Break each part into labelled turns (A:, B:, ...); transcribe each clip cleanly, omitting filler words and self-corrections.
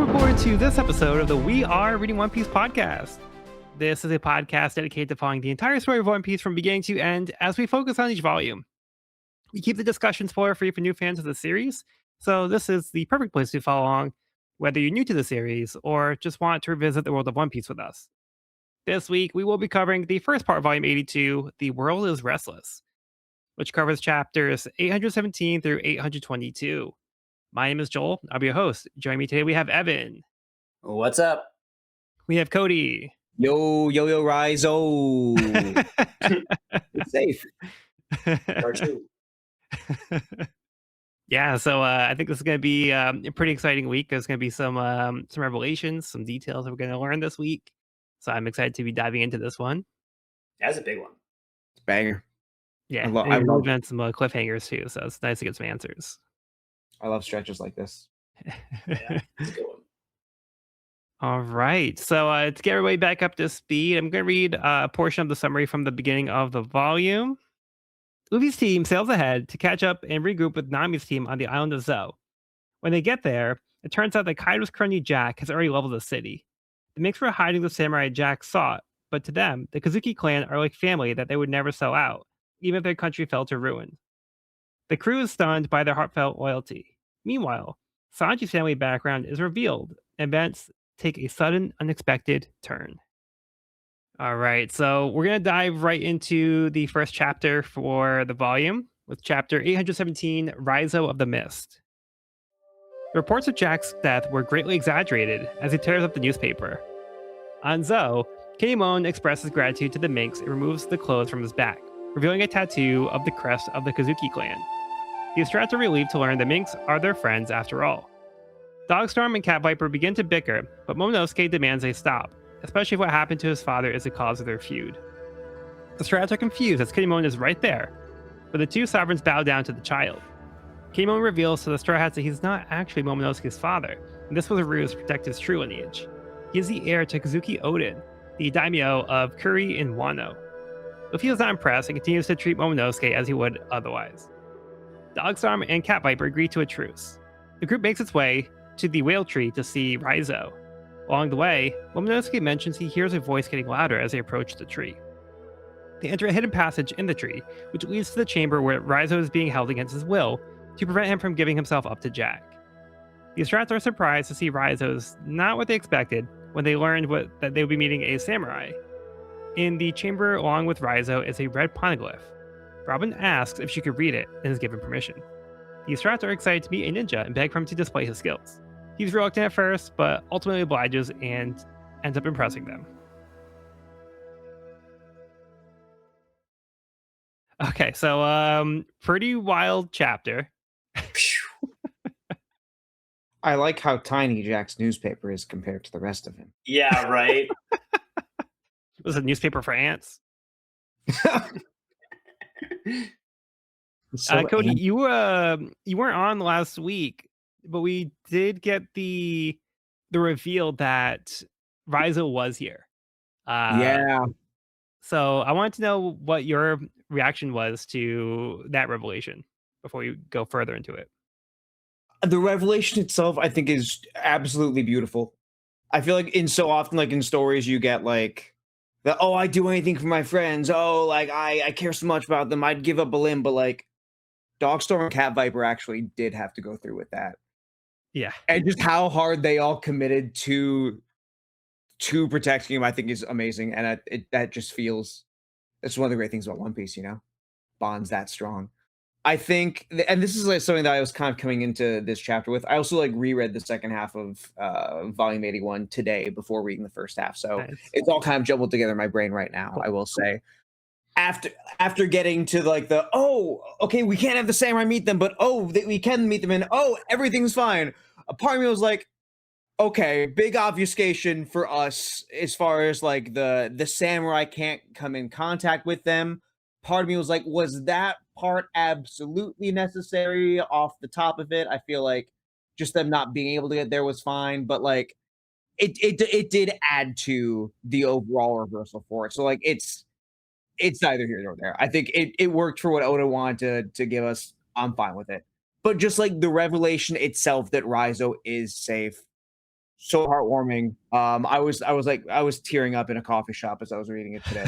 A: welcome aboard to this episode of the We Are Reading One Piece podcast. This is a podcast dedicated to following the entire story of One Piece from beginning to end as we focus on each volume. We keep the discussion spoiler-free for new fans of the series, so this is the perfect place to follow along, whether you're new to the series or just want to revisit the world of One Piece with us. This week, we will be covering the first part of Volume 82, The World is Restless, which covers chapters 817 through 822. My name is Joel. I'll be your host. Joining me today, we have Evan.
B: What's up?
A: We have Cody.
C: Yo, Raizo. It's safe.
B: Part two.
A: Yeah, so I think this is going to be a pretty exciting week. There's going to be some revelations, some details that we're going to learn this week. So I'm excited to be diving into this one.
B: That's a big one.
C: It's banger.
A: Yeah,
C: I
A: we've
C: love
A: done some cliffhangers too, so it's nice to get some answers.
C: I love stretches like this.
B: Yeah, it's a good one.
A: All right, so to get everybody back up to speed, I'm going to read a portion of the summary from the beginning of the volume. Luffy's team sails ahead to catch up and regroup with Nami's team on the island of Zou. When they get there, it turns out that Kaido's crony Jack has already leveled the city. The Minks were hiding the samurai Jack sought, but to them, the Kozuki clan are like family that they would never sell out, even if their country fell to ruin. The crew is stunned by their heartfelt loyalty. Meanwhile, Sanji's family background is revealed, and events take a sudden, unexpected turn. All right, so we're going to dive right into the first chapter for the volume, with chapter 817, Raizo of the Mist. The reports of Jack's death were greatly exaggerated as he tears up the newspaper. On Zou, Kinemon expresses gratitude to the Minks and removes the clothes from his back, revealing a tattoo of the crest of the Kozuki clan. The Astrats are relieved to learn the Minks are their friends after all. Dogstorm and Cat Viper begin to bicker, but Momonosuke demands they stop, especially if what happened to his father is the cause of their feud. The Astrats are confused as Kinemon is right there, but the two sovereigns bow down to the child. Kinemon reveals to the Straw Hats that he's not actually Momonosuke's father, and this was a ruse to protect his true lineage. He is the heir to Kozuki Oden, the daimyo of Kuri in Wano. Luffy is not impressed and continues to treat Momonosuke as he would otherwise. Dogstorm and Cat Viper agree to a truce. The group makes its way to the whale tree to see Raizo. Along the way, Momonosuke mentions he hears a voice getting louder as they approach the tree. They enter a hidden passage in the tree, which leads to the chamber where Raizo is being held against his will to prevent him from giving himself up to Jack. The Astrats are surprised to see Raizo's not what they expected when they learned that they would be meeting a samurai. In the chamber along with Raizo is a red poneglyph. Robin asks if she could read it and is given permission. The Astrats are excited to meet a ninja and beg for him to display his skills. He's reluctant at first, but ultimately obliges and ends up impressing them. Okay, so pretty wild chapter.
C: I like how tiny Jack's newspaper is compared to the rest of him.
B: Yeah, right.
A: It was a newspaper for ants.
C: So
A: Cody, you weren't on last week, but we did get the reveal that Raizo was here.
C: yeah.
A: So I wanted to know what your reaction was to that revelation before you go further into it.
C: The revelation itself, I think, is absolutely beautiful. I feel like in so often, like in stories, you get like I'd do anything for my friends. Oh, like I care so much about them. I'd give up a limb, but like Dogstorm and Cat Viper actually did have to go through with that.
A: Yeah.
C: And just how hard they all committed to protecting him, I think is amazing. And that just feels, that's one of the great things about One Piece, bonds that strong. I think, and this is like something that I was kind of coming into this chapter with. I also like reread the second half of volume 81 today before reading the first half. So
A: Nice.
C: It's all kind of jumbled together in my brain right now, I will say. After getting to like okay, we can't have the samurai meet them, but we can meet them, and everything's fine. A part of me was like, okay, big obfuscation for us as far as like the samurai can't come in contact with them. Part of me was like, was that part absolutely necessary off the top of it? I feel like just them not being able to get there was fine, but like it did add to the overall reversal for it. So like it's neither here nor there. I think it worked for what Oda wanted to give us. I'm fine with it. But just like the revelation itself that Raizo is safe, so heartwarming. I was tearing up in a coffee shop as I was reading it today.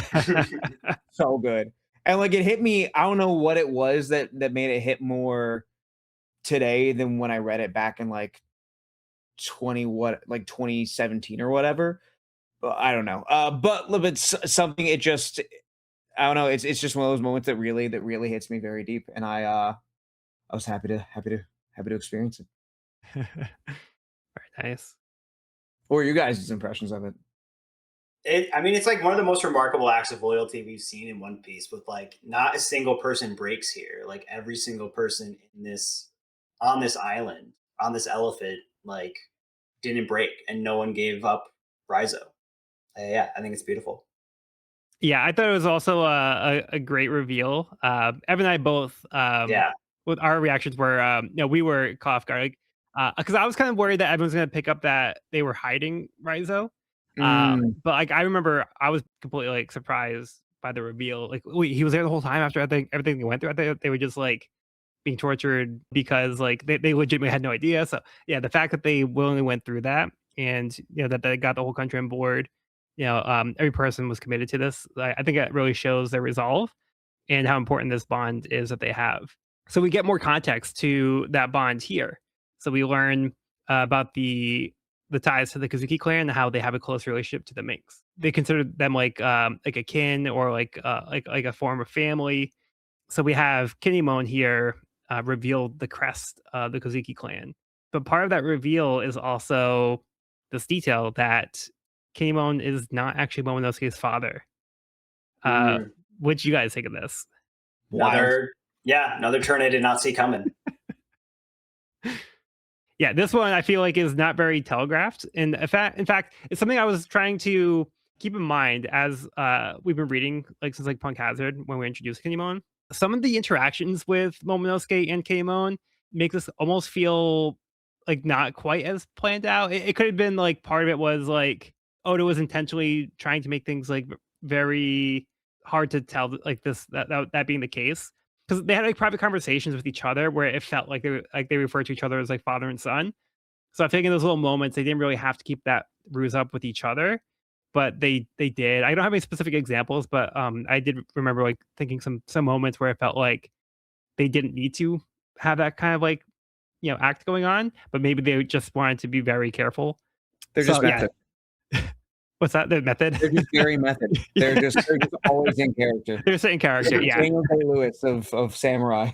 C: So good. And like it hit me, I don't know what it was that made it hit more today than when I read it back in like 2017 or whatever. But I don't know. But it's something it just I don't know, it's just one of those moments that really hits me very deep. And I was happy to experience it.
A: Very nice.
C: What were you guys' impressions of it?
B: I mean, it's like one of the most remarkable acts of loyalty we've seen in One Piece. With like, not a single person breaks here. Like every single person in this on this island, on this elephant, like didn't break, and no one gave up Raizo. Yeah, I think it's beautiful.
A: Yeah, I thought it was also a great reveal. Evan and I both,
B: Yeah.
A: with our reactions were, we were caught off guard, because I was kind of worried that everyone's gonna pick up that they were hiding Raizo.
C: Mm,
A: But like I remember, I was completely like surprised by the reveal. Like, wait, he was there the whole time after everything they went through. I think they were just like being tortured because like they legitimately had no idea. So yeah, the fact that they willingly went through that, and that they got the whole country on board, every person was committed to this. I think it really shows their resolve and how important this bond is that they have. So we get more context to that bond here. So we learn about the ties to the Kozuki clan and how they have a close relationship to the Minks. They consider them like a kin or like a form of family. So we have Kinemon here reveal the crest of the Kozuki clan. But part of that reveal is also this detail that Kinemon is not actually Momonosuke's father. Uh,
B: Mm.
A: what do you guys think of this?
C: wild.
B: Another turn I did not see coming.
A: Yeah, this one I feel like is not very telegraphed. And in fact, it's something I was trying to keep in mind as we've been reading like since like Punk Hazard when we introduced Kinemon. Some of the interactions with Momonosuke and Kinemon make this almost feel like not quite as planned out. It could have been like part of it was like Oda was intentionally trying to make things like very hard to tell like that being the case because they had like private conversations with each other where it felt like they referred to each other as like father and son. So I think in those little moments they didn't really have to keep that ruse up with each other, but they did. I don't have any specific examples, but I did remember like thinking some moments where it felt like they didn't need to have that kind of like act going on, but maybe they just wanted to be very careful.
C: They're
A: So
C: just
A: yeah,
C: method.
A: what's that? The method?
C: They're just very method.
A: Yeah.
C: They're just always in character.
A: They're saying character.
C: They're
A: Yeah.
C: Daniel Day-Lewis of Samurai.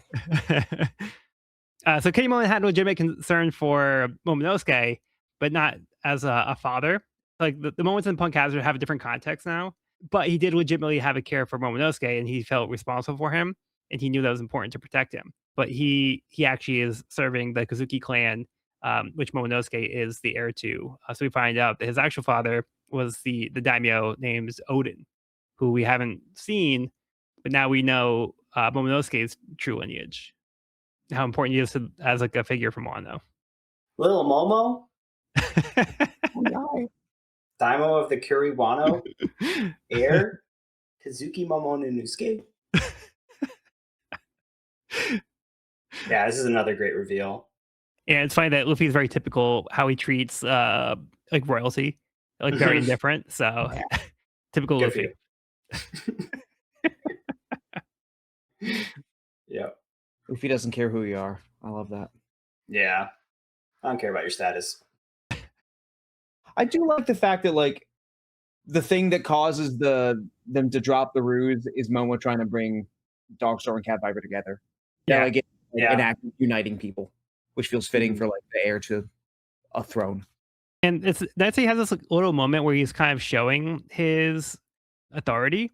A: So Kinemon had legitimate concern for Momonosuke, but not as a father. Like the moments in Punk Hazard have a different context now, but he did legitimately have a care for Momonosuke, and he felt responsible for him, and he knew that was important to protect him. But he actually is serving the Kozuki clan, which Momonosuke is the heir to. So we find out that his actual father was the daimyo named Odin, who we haven't seen, but now we know Momonosuke's true lineage, how important he is as like a figure from Wano.
B: Little Momo,
C: Oh,
B: Daimo of the Kuriwano, Heir, Kazuki Momonosuke. Yeah, this is another great reveal.
A: And it's funny that Luffy is very typical how he treats like royalty, like very indifferent. So typical
B: Good for
A: Luffy.
B: you. Yeah.
C: If he doesn't care who you are, I love that.
B: Yeah. I don't care about your status.
C: I do like the fact that like the thing that causes them to drop the ruse is Momo trying to bring Dogstar and Cat Viper together.
A: Yeah.
C: Like
B: Yeah.
C: an act of uniting people, which feels fitting for like the heir to a throne.
A: And it's that's he has this like, little moment where he's kind of showing his authority,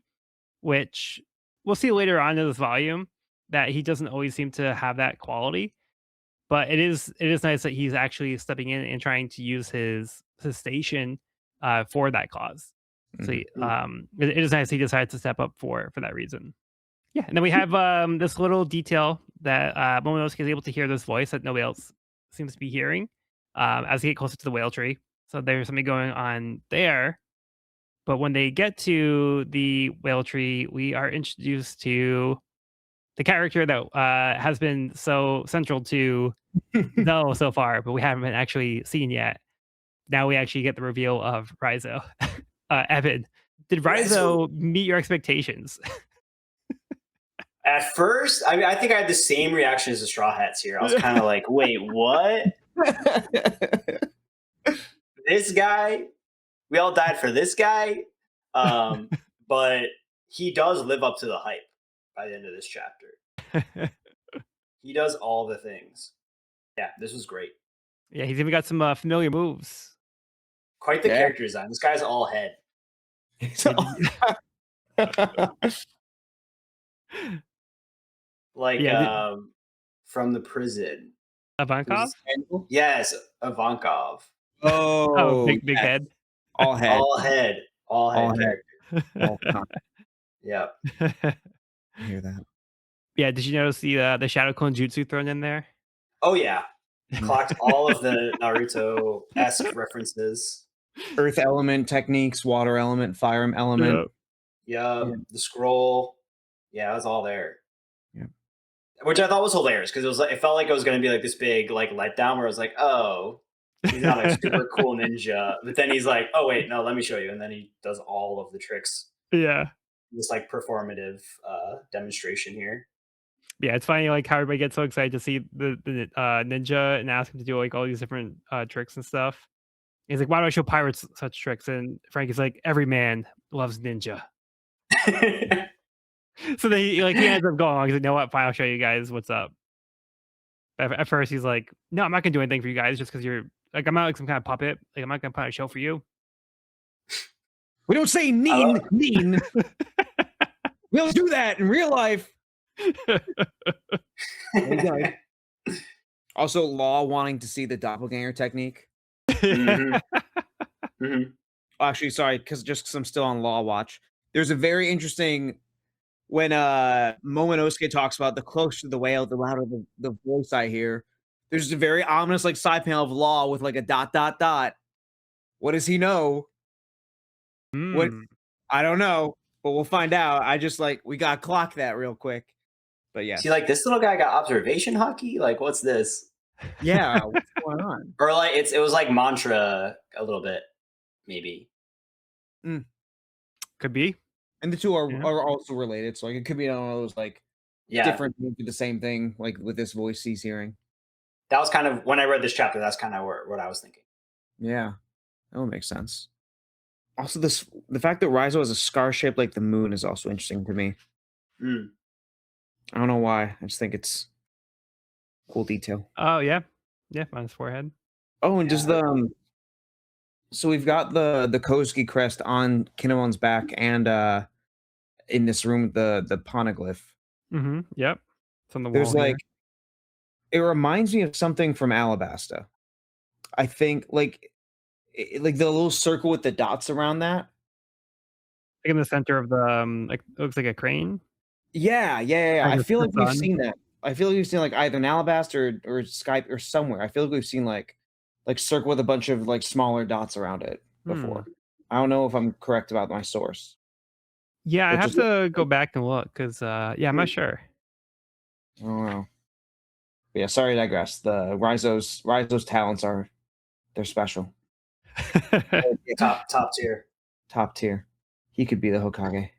A: which we'll see later on in this volume that he doesn't always seem to have that quality. But it is nice that he's actually stepping in and trying to use his station for that cause. So it is nice he decided to step up for that reason. Yeah, and then we have this little detail that Momonosuke is able to hear this voice that nobody else seems to be hearing as they get closer to the whale tree. So there's something going on there. But when they get to the whale tree, we are introduced to the character that has been so central to Zoe so far, but we haven't been actually seen yet. now we actually get the reveal of Raizo. Evan, did
B: Yeah, so
A: Raizo meet your expectations?
B: at first, I mean, I think I had the same reaction as the Straw Hats here. I was kind of like, wait, what? This guy? We all died for this guy? But he does live up to the hype by the end of this chapter. He does all the things. Yeah, this was great.
A: Yeah, he's even got some familiar moves.
B: Quite the
C: Yeah.
B: character design. This guy's all head. Like
A: Yeah,
B: from the prison.
A: Ivankov?
B: Yes, Ivankov.
A: Oh,
C: Oh,
A: big
C: yes.
A: head.
C: All head.
B: All head. All head
C: All head.
B: character.
C: All time.
B: Yeah.
C: I hear that.
A: Yeah, did you notice the Shadow Clone Jutsu thrown in there?
B: Oh yeah. Clocked all of the Naruto-esque references.
C: Earth element techniques, water element, fire element.
B: Yeah. The scroll. Yeah, it was all there.
C: Yeah.
B: Which I thought was hilarious because it felt like it was going to be like this big like letdown where I was like, oh, he's not a super cool ninja, but then he's like, oh wait, no, let me show you, and then he does all of the tricks.
A: Yeah.
B: This like performative demonstration here.
A: Yeah, it's funny like how everybody gets so excited to see the ninja and ask him to do like all these different tricks and stuff. He's like, why do I show pirates such tricks? And Frank is like, every man loves ninja. So then he ends up going along. He's like, you know what? Fine, I'll show you guys what's up. At first, he's like, no, I'm not gonna do anything for you guys just because you're like, I'm not like some kind of puppet. Like, I'm not gonna put on a show for you.
C: We don't say mean. We don't do that in real life. Also, Law wanting to see the doppelganger technique.
B: Mhm. Mhm.
C: Actually, sorry, because I'm still on Law watch. There's a very interesting when Momonosuke talks about the closer to the whale, the louder the voice I hear. There's a very ominous like side panel of Law with like a ... What does he know? What
A: Mm.
C: I don't know, but we'll find out. I just like we got to clock that real quick. But yeah,
B: See, like this little guy got observation hockey. Like, what's this?
C: yeah, what's going on?
B: Or like it was like mantra a little bit, maybe.
A: Could be.
C: And the two are
A: Yeah.
C: also related, so like it could be one of those like
B: Yeah,
C: different things do the same thing, like with this voice he's hearing.
B: that was kind of when I read this chapter. That's kind of what I was thinking.
C: Yeah, that would make sense. Also, the fact that Raizo has a scar shaped like the moon is also interesting to me.
B: Mm.
C: I don't know why. I just think it's cool detail.
A: Oh yeah, on his forehead.
C: Oh, and does the so we've got the Kozuki crest on Kinemon's back and in this room the poneglyph.
A: Mm-hmm. Yep. It's on the wall.
C: There's
A: here.
C: like it reminds me of something from Alabasta. I think like like the little circle with the dots around that.
A: Like in the center of the like it looks like a crane.
C: Yeah.
A: Like
C: I
A: the
C: feel like we've
A: sun.
C: seen that. I feel like we've seen like either an Alabasta or Skype or somewhere. I feel like we've seen like circle with a bunch of like smaller dots around it before. I don't know if I'm correct about my source.
A: Yeah, I
C: But
A: have
C: just-
A: to go back and look because yeah, I'm not sure.
C: I don't know. But yeah, sorry to digress. The Raizo's talents they're special.
B: Top tier.
C: Top tier. He could be the Hokage.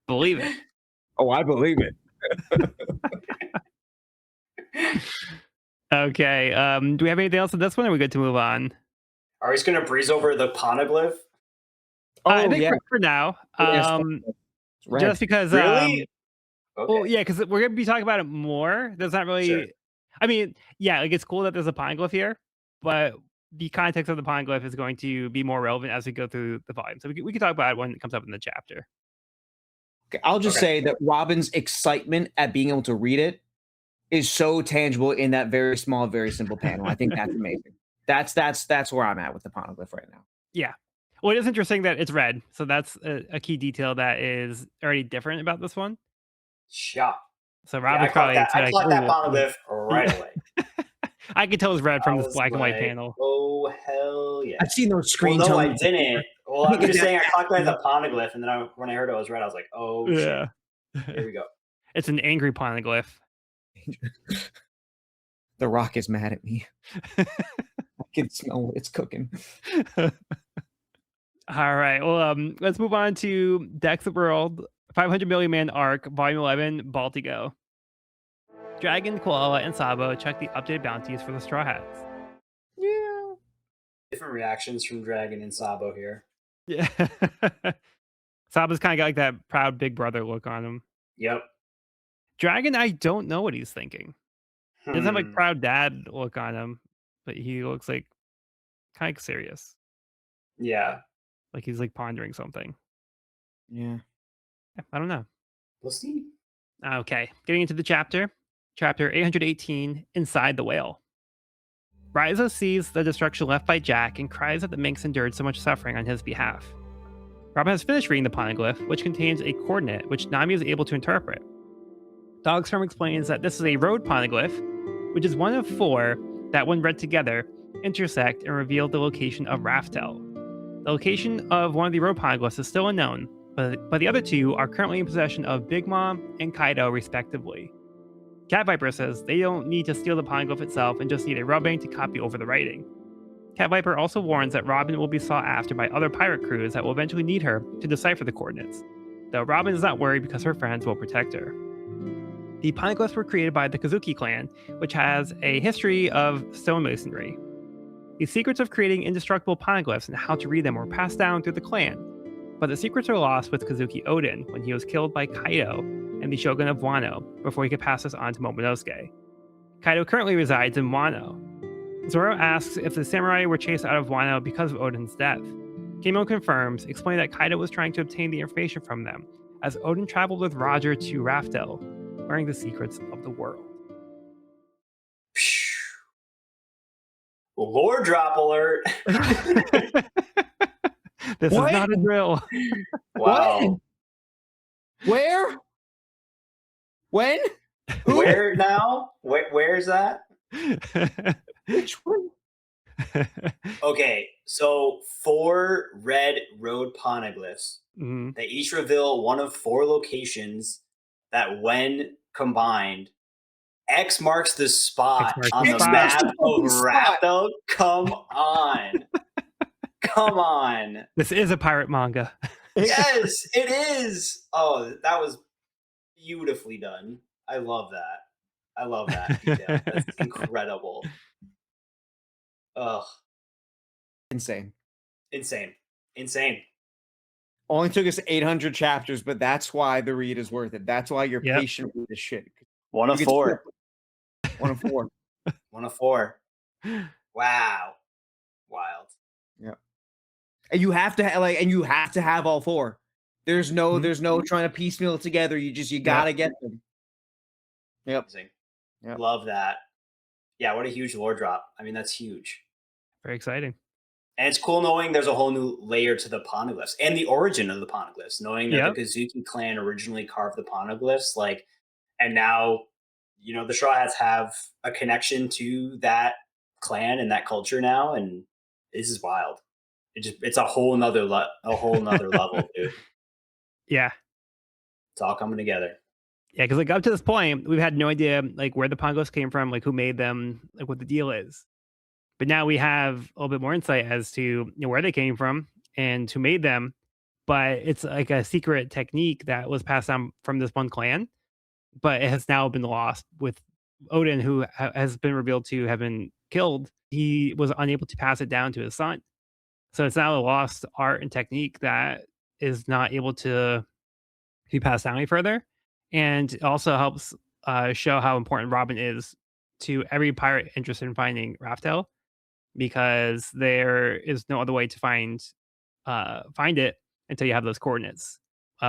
A: Believe it.
C: Oh, I believe it.
A: Okay. Do we have anything else on this one? Or are we good to move on?
B: Are we just gonna breeze over the poneglyph?
A: I
C: Oh
A: think
C: yeah.
A: for now.
C: It's red.
A: Just because
B: Really? Okay.
A: well, yeah, because we're gonna be talking about it more. There's not really
B: Sure.
A: I mean, yeah, like it's cool that there's a poneglyph here, but the context of the poneglyph is going to be more relevant as we go through the volume. So we can talk about it when it comes up in the chapter.
C: Okay, I'll just say that Robin's excitement at being able to read it is so tangible in that very small, very simple panel. I think that's amazing. That's where I'm at with the poneglyph right now.
A: Yeah. Well, it is interesting that it's red. So that's a key detail that is already different about this one.
B: Yeah.
A: So
B: Yeah,
A: Robin's
B: I caught
A: probably
B: that. I caught that
A: "Ooh."
B: poneglyph right away.
A: I could tell it's red from
B: I
A: this
B: was
A: black and white
B: like,
A: panel.
B: oh hell yeah!
C: I've seen those
B: Well,
C: screen
B: no, I
C: tones.
B: didn't. Well, I'm just saying I clocked that as a poneglyph, and then when I heard it was red, I was like, oh
A: Yeah.
B: shit! Here we go.
A: It's an angry poneglyph.
C: The Rock is mad at me. can smell it's cooking.
A: All right. Well, let's move on to Dex the World, 500 Million Man Arc, Volume 11, Baltigo. Dragon, Koala, and Sabo check the updated bounties for the Straw Hats.
C: Yeah.
B: Different reactions from Dragon and Sabo here.
A: Yeah. Sabo's kind of got like that proud big brother look on him.
B: Yep.
A: Dragon, I don't know what he's thinking. He doesn't have like
B: Hmm.
A: proud dad look on him, but he looks like kind of serious.
B: Yeah.
A: Like he's like pondering something.
C: Yeah.
A: I don't know.
B: We'll see.
A: Okay, getting into the chapter. Chapter 818, Inside the Whale. Raizo sees the destruction left by Jack and cries that the minx endured so much suffering on his behalf. Robin has finished reading the poneglyph, which contains a coordinate which Nami is able to interpret. Dogstorm explains that this is a road poneglyph, which is one of 4 that, when read together, intersect and reveal the location of Raftel. The location of one of the road poneglyphs is still unknown, but the other 2 are currently in possession of Big Mom and Kaido, respectively. Cat Viper says they don't need to steal the poneglyph itself and just need a rubbing to copy over the writing. Cat Viper also warns that Robin will be sought after by other pirate crews that will eventually need her to decipher the coordinates, though Robin is not worried because her friends will protect her. The poneglyphs were created by the Kozuki clan, which has a history of stonemasonry. The secrets of creating indestructible poneglyphs and how to read them were passed down through the clan, but the secrets are lost with Kozuki Odin when he was killed by Kaido and the Shogun of Wano before he could pass this on to Momonosuke. Kaido currently resides in Wano. Zoro asks if the samurai were chased out of Wano because of Odin's death. Kamo confirms, explaining that Kaido was trying to obtain the information from them, as Odin traveled with Roger to Raftel, learning the secrets of the world.
B: Lore drop alert.
A: This
C: What?
A: is not a drill.
B: Wow.
C: Where? When? Who?
B: Where now? Where's that?
C: Which one?
B: Okay, so 4 red road poneglyphs.
A: Mhm.
B: They each reveal one of 4 locations that, when combined, X marks the spot
A: X marks
B: on
A: the
B: the
A: spot.
B: map of
C: Fucking spot.
B: Raftel. Come on. Come on.
A: This is a pirate manga.
B: Yes, it is. Oh, that was beautifully done. I love that. I love that detail. That's incredible. Ugh.
C: Insane.
B: Insane. Insane.
C: Only took us 800 chapters, but that's why the read is worth it. That's why you're
A: Yep.
C: patient with this shit.
B: One
C: You
B: of
C: get
B: 4.
C: 1 of 4.
B: 1 of 4. Wow. Wild.
C: And you have to and you have to have all 4. There's no
A: Mhm.
C: there's no trying to piecemeal it together. You gotta get them. Yep.
B: Amazing.
C: Yep.
B: Love that. Yeah, what a huge lore drop. I mean, that's huge.
A: Very exciting.
B: And it's cool knowing there's a whole new layer to the poneglyphs and the origin of the poneglyphs, knowing that
A: Yep.
B: the Kozuki clan originally carved the poneglyphs, and now, the Straw Hats have a connection to that clan and that culture now, and this is wild. It's a whole nother level, dude.
A: Yeah.
B: It's all coming together.
A: Yeah, because like up to this point, we've had no idea like where the Pongos came from, like who made them, like what the deal is. But now we have a little bit more insight as to where they came from and who made them. But it's like a secret technique that was passed down from this one clan, but it has now been lost with Odin, who has been revealed to have been killed. He was unable to pass it down to his son. So it's now a lost art and technique that is not able to be passed down any further. And it also helps show how important Robin is to every pirate interested in finding Raftel, because there is no other way to find it until you have those coordinates.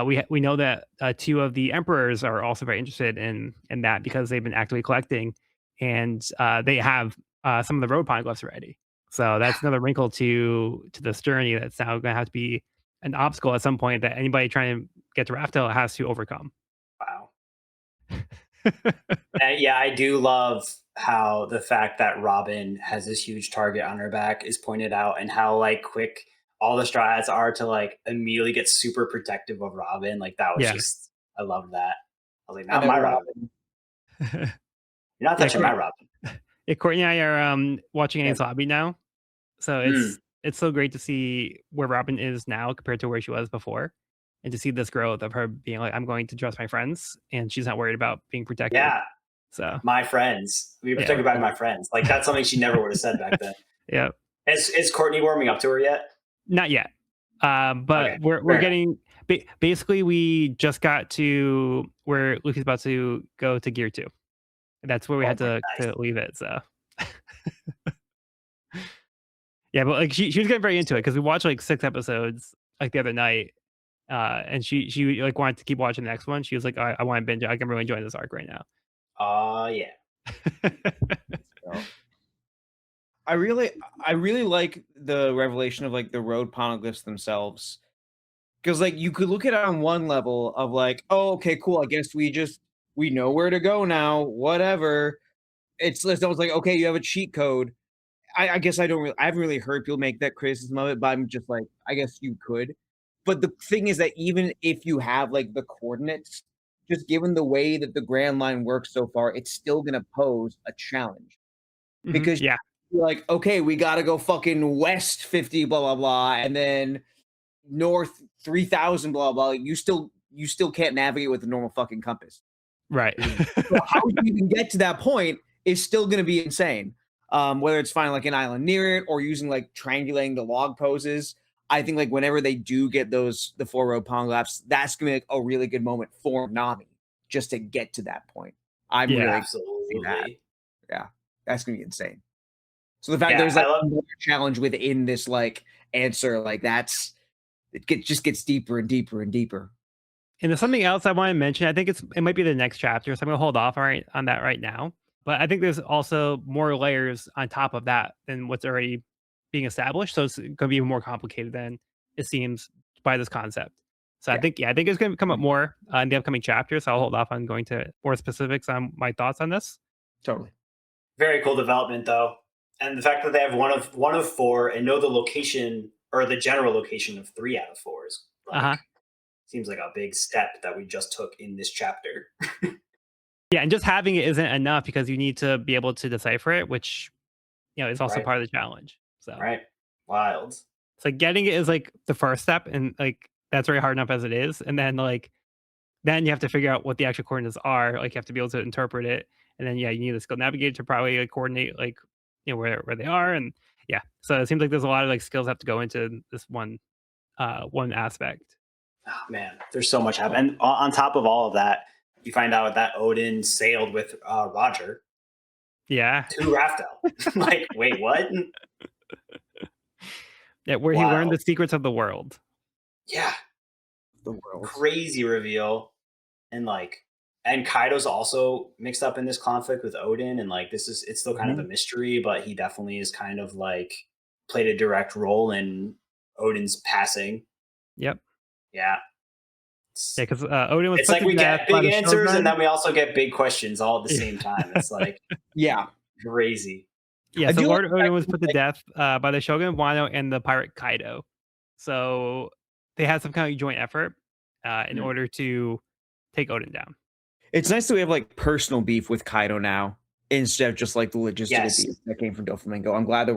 A: We know that 2 of the emperors are also very interested in that because they've been actively collecting, and they have some of the road poneglyphs already. So that's another wrinkle to this journey that's now going to have to be an obstacle at some point that anybody trying to get to Raftel has to overcome.
B: Wow. Yeah, I do love how the fact that Robin has this huge target on her back is pointed out, and how quick all the Straw Hats are to immediately get super protective of Robin. That was
A: Yeah.
B: just, I love that. I was like, not my Robin. You're not touching my Robin.
A: Yeah, Courtney and I are watching
C: Yeah.
A: Ace Lobby now, So
B: Mm.
A: it's so great to see where Robin is now compared to where she was before, and to see this growth of her being like, "I'm going to trust my friends," and she's not worried about being protected.
B: Yeah,
A: So
B: my friends. We were
A: yeah,
B: talking about my friends. Like that's something she never would have said back then.
A: yeah,
B: Is Courtney warming up to her yet?
A: not yet.
B: Okay,
A: But we're
B: fair enough.
A: getting basically we just got to where Lucy's about to go to Gear 2. That's where we
C: Oh
A: had
C: my
B: Nice.
A: to leave it. So yeah, but like she was getting very into it because we watched like 6 episodes like the other night. And she like wanted to keep watching the next one. She was like, I want to binge it. Like, I'm really enjoying this arc right now.
B: Yeah.
C: god. I really like the revelation of like the road poneglyphs themselves. Because like you could look at it on one level of like, oh, okay, cool. I guess we know where to go now. Whatever. It's almost like, okay, you have a cheat code. I guess I haven't really heard people make that criticism of it, but I'm just like, I guess you could. But the thing is that even if you have like the coordinates, just given the way that the Grand Line works so far, it's still gonna pose a challenge. Because
A: Yeah,
C: you're like, okay, we gotta go fucking west 50, blah blah blah, and then north 3,000, blah blah. You still can't navigate with a normal fucking compass.
A: right.
C: So how you even get to that point is still going to be insane. Whether it's finding like an island near it or using like triangulating the log poses. I think like whenever they do get the 4 road pong laps, that's going to be like, a really good moment for Nami just to get to that point. I'm
A: Yeah.
C: really excited to see that.
B: Absolutely.
C: Yeah, that's going to be insane. So the fact
B: Yeah,
C: there's
B: I
C: like
B: love.
C: more challenge within this like answer, like just gets deeper and deeper and deeper.
A: And there's something else I want to mention. I think it might be the next chapter, so I'm gonna hold off on that right now. But I think there's also more layers on top of that than what's already being established. So it's gonna be more complicated than it seems by this concept. So
C: Yeah,
A: I think it's gonna come up more in the upcoming chapters. So I'll hold off on going to more specifics on my thoughts on this.
C: totally.
B: Very cool development though, and the fact that they have one of four and know the location or the general location of 3 out of 4 is
A: Uh
B: like
A: huh.
B: seems like a big step that we just took in this chapter.
A: Yeah, and just having it isn't enough because you need to be able to decipher it, which is also
B: Right.
A: part of the challenge. So
B: Right. Wild.
A: it's like getting it is like the first step, and like that's very hard enough as it is. And then then you have to figure out what the actual coordinates are. Like you have to be able to interpret it, and then you need a skill navigator to probably like, coordinate like where they are, and yeah. So it seems like there's a lot of like skills have to go into this one aspect.
B: Oh man, there's so much happening. And on top of all of that, you find out that Odin sailed with Roger
A: Yeah,
B: to Raftel. Like, wait, what?
A: yeah, where he learned
B: Wild.
A: the secrets of the world.
B: Yeah,
C: The world.
B: crazy reveal. And like, and Kaido's also mixed up in this conflict with Odin, and like, it's still kind of a mystery, but he definitely is kind of like played a direct role in Odin's passing.
A: Yep.
B: Yeah.
A: Yeah, because Odin was
B: It's
A: put
B: like
A: to
B: we
A: death
B: get
A: by
B: big
A: the
B: answers and
A: Shogun.
B: then we also get big questions all at the same time. It's like
C: Yeah.
B: crazy.
A: Yeah,
C: I
A: so
C: do like
A: Lord
C: the
A: Odin
C: fact
A: was
C: that,
A: put to
C: like,
A: death by the Shogun Wano and the pirate Kaido. So they had some kind of joint effort in
B: Hmm.
A: order to take Odin down.
C: it's nice that we have like personal beef with Kaido now instead of just like the logistical
B: Yes.
C: beef that came from Doflamingo. I'm glad that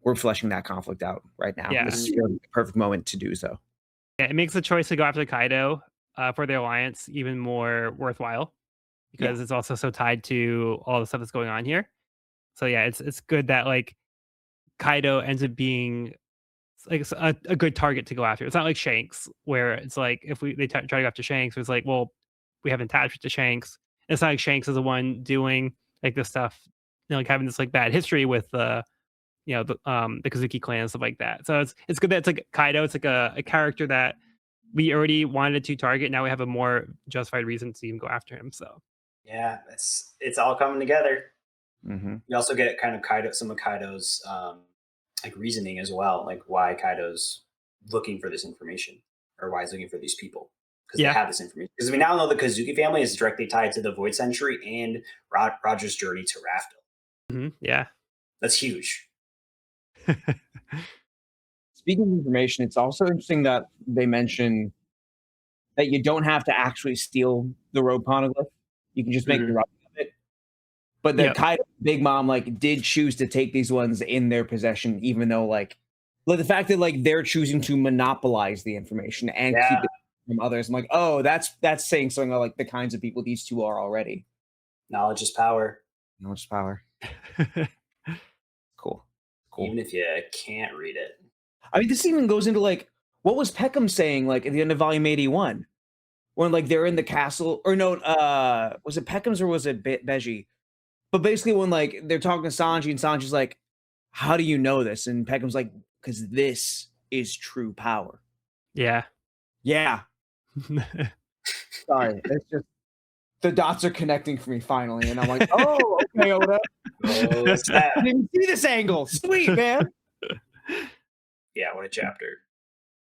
C: we're fleshing that conflict out right now.
A: Yeah.
C: This feels like the perfect moment to do so.
A: Yeah, it makes the choice to go after Kaido for the alliance even more worthwhile
C: Yeah.
A: because it's also so tied to all the stuff that's going on here. So yeah, it's good that like Kaido ends up being like a good target to go after. It's not like Shanks where it's like if they try to go after Shanks, it's like well we have attachment to Shanks. It's not like Shanks is the one doing like this stuff, like having this like bad history with the Kozuki clan and stuff like that. So it's good that it's like Kaido. It's like a character that we already wanted to target. Now we have a more justified reason to even go after him. So
B: Yeah, it's all coming together.
C: Mm-hmm.
B: You also get kind of some of Kaido's like reasoning as well, like why Kaido's looking for this information or why he's looking for these people because they
A: yeah,
B: have this information. Because we now know the Kazuki family is directly tied to the Void Century and Roger's journey to Raftel.
A: yeah,
B: That's huge.
C: Speaking of information, it's also interesting that they mention that you don't have to actually steal the road poneglyph. You can just make the
B: Mhm.
C: run of it. But the
A: Yep.
C: kind of Big Mom like did choose to take these ones in their possession, even though like the fact that like they're choosing to monopolize the information and
B: Yeah.
C: keep it from others. I'm like, oh, that's saying something about like the kinds of people these two are already.
B: Knowledge is power.
C: Knowledge is power. Cool.
B: Even if you can't read it.
C: I mean, this even goes into like what was Peckham saying like at the end of volume 81 when like they're in the castle, or no, was it Peckham's or was it Beji? But basically when like they're talking to Sanji and Sanji's like, how do you know this? And Peckham's like, because this is true power.
A: Yeah.
C: Yeah. Sorry. It's just the dots are connecting for me finally. And I'm like, oh, okay, Oda.
B: Oh, what's that?
C: I didn't see this angle. Sweet, man.
B: Yeah, what a chapter.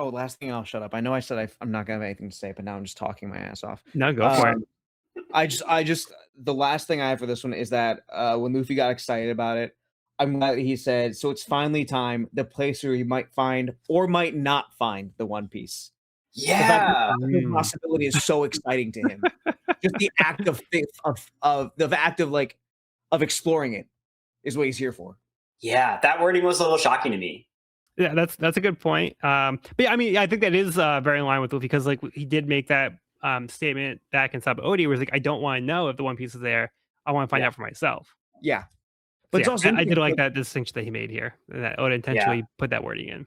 C: Oh, last thing, I'll shut up. I know I said I'm not gonna have anything to say, but now I'm just talking my ass off.
A: No, go for it.
C: I just the last thing I have for this one is that when Luffy got excited about it, I'm glad that he said, so it's finally time, the place where he might find or might not find the One Piece.
B: Yeah.
C: The possibility is so exciting to him. Just the act of exploring it is what he's here for.
B: Yeah, that wording was a little shocking to me.
A: Yeah, that's a good point. But yeah, I mean, I think that is very in line with Luffy because like he did make that statement back in Sub Odie where he's like, I don't want to know if the One Piece is there. I want to find out for myself.
C: Yeah.
A: But
C: But
A: yeah,
C: it's also
A: I did like that distinction that he made here. That Oda intentionally put that wording in.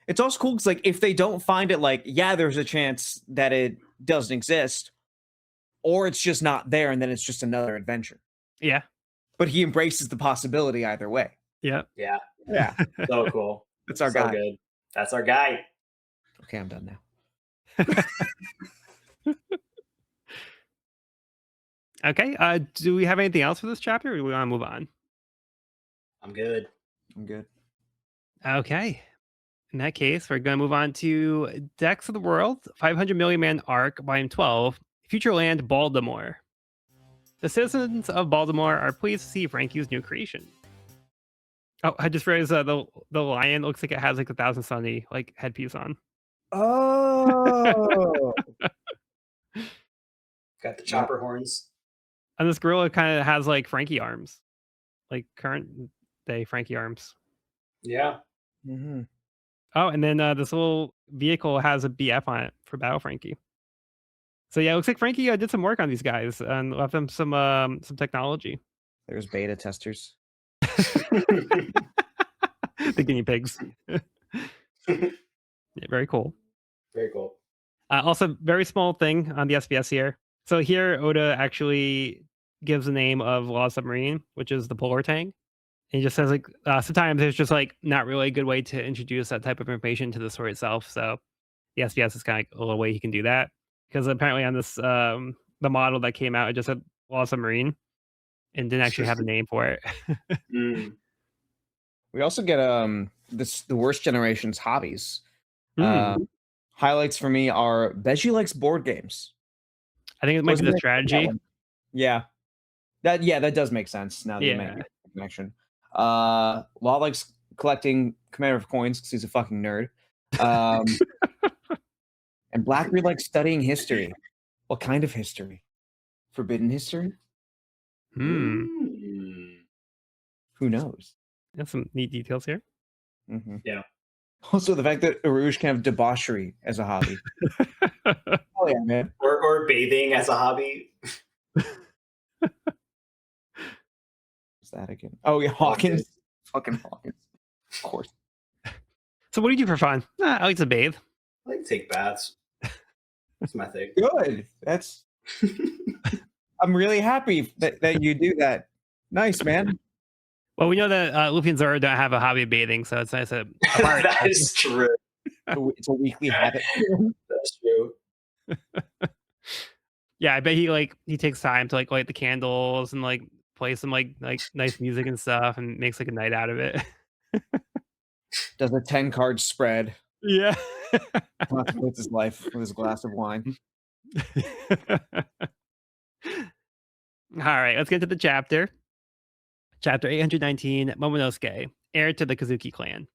C: It's also cool because like if they don't find it, like, yeah, there's a chance that it doesn't exist, or it's just not there, and then it's just another adventure.
A: Yeah.
C: But he embraces the possibility either way.
A: Yeah.
B: Yeah.
C: Yeah.
B: So cool.
C: That's our
B: So
C: guy.
B: good. That's our guy.
C: Okay, I'm done now.
A: Okay. Do we have anything else for this chapter, or do we want to move on?
B: I'm good.
C: I'm good.
A: Okay. In that case, we're going to move on to Decks of the World, 500 Million Man Arc, Volume 12, Future Land, Baltimore. The citizens of Baltimore are pleased to see Frankie's new creation. Oh, I just realized the lion looks like it has like a Thousand Sunny like headpiece on.
C: Oh.
B: Got the chopper horns.
A: And this gorilla kind of has like Frankie arms, like current day Frankie arms.
B: Yeah.
C: Mm-hmm.
A: Oh, and then this little vehicle has a BF on it for Battle Frankie. So yeah, it looks like Frankie did some work on these guys and left them some technology.
C: There's beta testers.
A: The guinea pigs. Yeah, very cool.
B: Very cool.
A: Also, very small thing on the SBS here. So here, Oda actually gives the name of Law Submarine, which is the polar tank. And he just says like sometimes there's just like not really a good way to introduce that type of information to the story itself. So the SBS is kind of like a little way he can do that because apparently on this the model that came out, it just said Law Submarine and didn't actually have a name for it.
C: We also get the worst generation's hobbies. Highlights for me are Beji likes board games.
A: I think it might be the strategy.
C: Yeah. That does make sense now that you make the connection. Law likes collecting commemorative coins because he's a fucking nerd. And Blackbeard likes studying history. What kind of history? Forbidden history? Who knows?
A: That's some neat details here.
C: Mm-hmm.
B: Yeah.
C: Also, the fact that Aruj can have debauchery as a hobby. Oh yeah, man.
B: Or bathing as a hobby.
C: What's that again? Oh yeah, Hawkins. Fucking Hawkins. Of course.
A: So what do you do for fun? I like to bathe.
B: I like to take baths. That's my thing.
C: Good. That's I'm really happy that you do that. Nice, man.
A: Well, we know that Luffy and Zoro don't have a hobby of bathing, so it's nice to
B: That is true.
C: It's a weekly habit.
B: That's true.
A: Yeah, I bet he takes time to like light the candles and like play some like nice music and stuff and makes like a night out of it.
C: Does a 10-card spread.
A: Yeah.
C: Contemplates his life with his glass of wine.
A: All right, let's get to the chapter. Chapter 819, Momonosuke, heir to the Kozuki clan.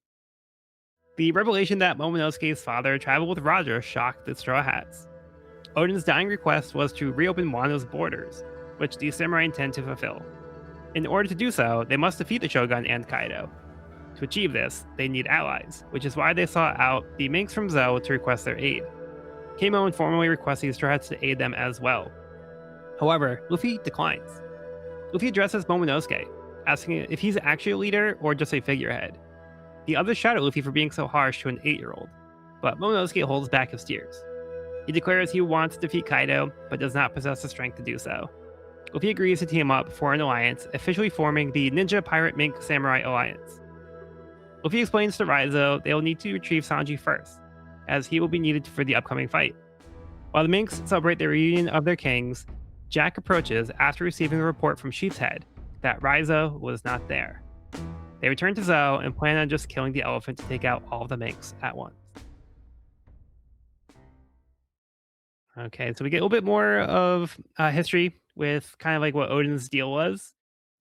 A: The revelation that Momonosuke's father traveled with Roger shocked the Straw Hats. Odin's dying request was to reopen Wano's borders, which the samurai intend to fulfill. In order to do so, they must defeat the Shogun and Kaido. To achieve this, they need allies, which is why they sought out the Minks from Zou to request their aid. Kamo informally requests these Straw Hats to aid them as well. However, Luffy declines. Luffy addresses Momonosuke, asking if he's actually a leader or just a figurehead. The others shout at Luffy for being so harsh to an 8-year-old, but Momonosuke holds back his tears. He declares he wants to defeat Kaido, but does not possess the strength to do so. Luffy agrees to team up for an alliance, officially forming the Ninja Pirate Mink Samurai Alliance. Luffy explains to Raizo they will need to retrieve Sanji first, as he will be needed for the upcoming fight. While the Minks celebrate the reunion of their kings, Jack approaches after receiving a report from Sheep's Head that Raizo was not there. They return to Zou and plan on just killing the elephant to take out all of the Minks at once. Okay, so we get a little bit more of history with kind of like what Odin's deal was.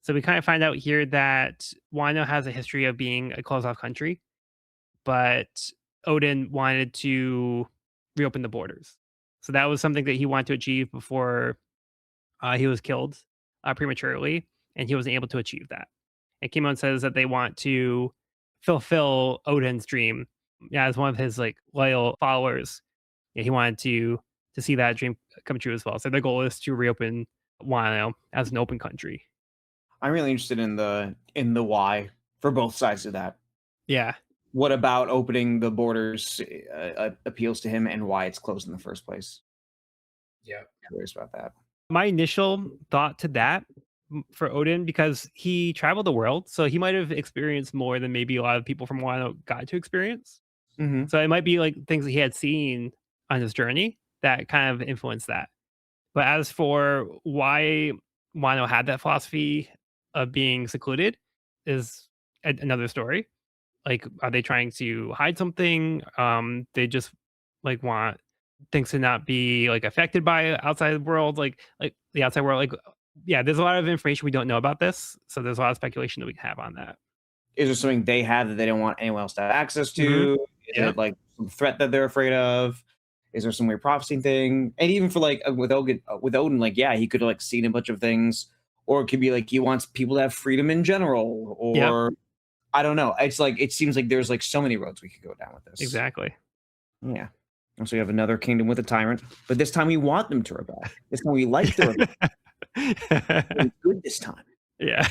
A: So we kind of find out here that Wano has a history of being a closed off country, but Odin wanted to reopen the borders. So that was something that he wanted to achieve before he was killed prematurely, and he wasn't able to achieve that. And Kimon says that they want to fulfill Odin's dream. Yeah, as one of his like loyal followers, yeah, he wanted to see that dream come true as well. So their goal is to reopen Wano as an open country.
C: I'm really interested in the why for both sides of that.
A: Yeah.
C: What about opening the borders appeals to him, and why it's closed in the first place?
B: Yeah,
C: Curious about that.
A: My initial thought to that for Odin, because he traveled the world, so he might have experienced more than maybe a lot of people from Wano got to experience.
C: Mm-hmm.
A: So it might be like things that he had seen on his journey that kind of influenced that. But as for why Wano had that philosophy of being secluded is another story. Like, are they trying to hide something? They just like want things to not be like affected by outside the world, like the outside world. Like, yeah, there's a lot of information we don't know about this, so there's a lot of speculation that we have on that.
C: Is there something they have that they don't want anyone else to have access to?
A: Mhm.
C: Is
A: Yeah.
C: it like some threat that they're afraid of? Is there some weird prophecy thing? And even for like with Odin, like yeah, he could have like seen a bunch of things, or it could be like he wants people to have freedom in general,
A: Yep.
C: or I don't know. It's like it seems like there's like so many roads we could go down with this.
A: Exactly.
C: Yeah. And so we have another kingdom with a tyrant, but this time we want them to rebel. This time we like the rebel. It's good this time.
A: Yeah.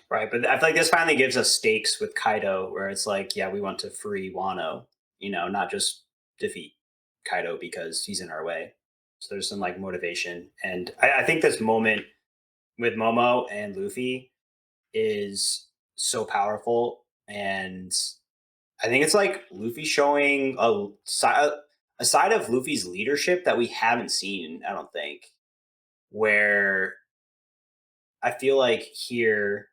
B: right. But I feel like this finally gives us stakes with Kaido, where it's like, yeah, we want to free Wano, not just defeat Kaido because he's in our way. So there's some like motivation, and I think this moment with Momo and Luffy is so powerful, and I think it's like Luffy showing a side of Luffy's leadership that we haven't seen, I don't think, where I feel like here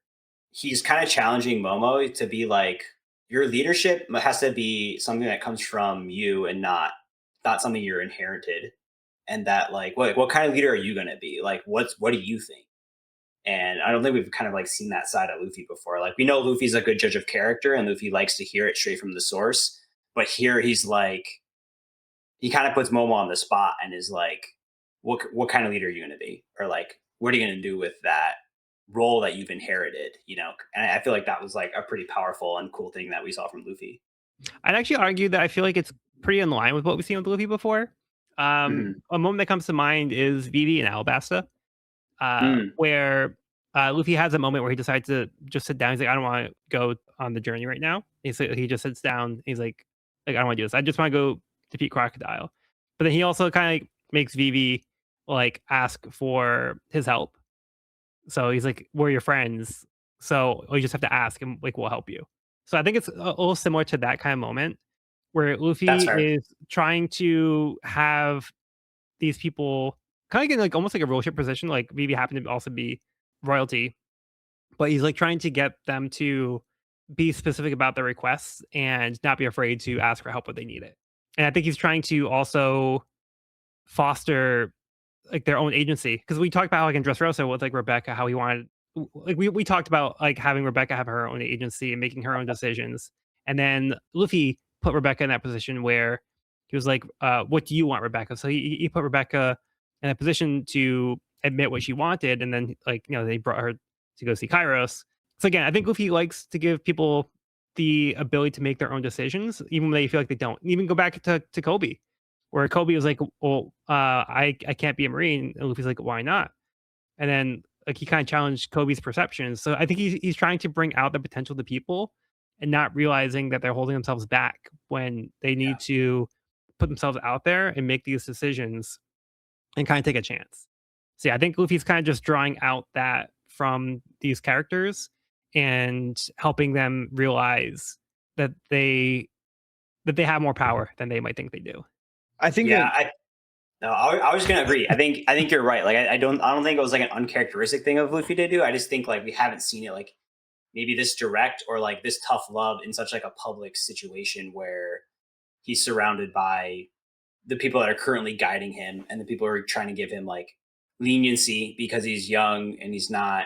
B: he's kind of challenging Momo to be like, your leadership has to be something that comes from you and not something you're inherited. And that like, what kind of leader are you going to be? Like, what do you think? And I don't think we've kind of like seen that side of Luffy before. Like we know Luffy's a good judge of character and Luffy likes to hear it straight from the source. But here he's like, he kind of puts Momo on the spot and is like, what kind of leader are you going to be? Or like, what are you going to do with that role that you've inherited? And I feel like that was like a pretty powerful and cool thing that we saw from Luffy.
A: I'd actually argue that I feel like it's pretty in line with what we've seen with Luffy before. A moment that comes to mind is Vivi and Alabasta, where Luffy has a moment where he decides to just sit down. He's like, I don't want to go on the journey right now. He just sits down. He's like I don't want to do this. I just want to go defeat Crocodile. But then he also kind of makes Vivi like ask for his help. So he's like, we're your friends. So you just have to ask and like we'll help you. So I think it's a little similar to that kind of moment where Luffy
B: That's fair.
A: is trying to have these people kind of get like almost like a rulership position. Like Vivi happened to also be royalty, but he's like trying to get them to be specific about their requests and not be afraid to ask for help when they need it. And I think he's trying to also foster like their own agency because we talked about how like in Dressrosa with like Rebecca, how he wanted like we talked about like having Rebecca have her own agency and making her own decisions. And then Luffy put Rebecca in that position where he was like, what do you want, Rebecca? So he put Rebecca in a position to admit what she wanted, and then like they brought her to go see Kairos. So again, I think Luffy likes to give people the ability to make their own decisions, even when they feel like they don't. Even go back to Kobe, where Kobe was like, "Well, I can't be a Marine," and Luffy's like, "Why not?" And then like he kind of challenged Kobe's perceptions. So I think he's trying to bring out the potential to people and not realizing that they're holding themselves back when they
B: Yeah.
A: need to put themselves out there and make these decisions and kind of take a chance. So yeah, I think Luffy's kind of just drawing out that from these characters and helping them realize that they have more power than they might think they do.
C: I think
B: Yeah, I was gonna agree. I think you're right. Like I don't think it was like an uncharacteristic thing of Luffy to do. I just think like we haven't seen it like maybe this direct or like this tough love in such like a public situation where he's surrounded by the people that are currently guiding him and the people who are trying to give him like leniency because he's young and he's not,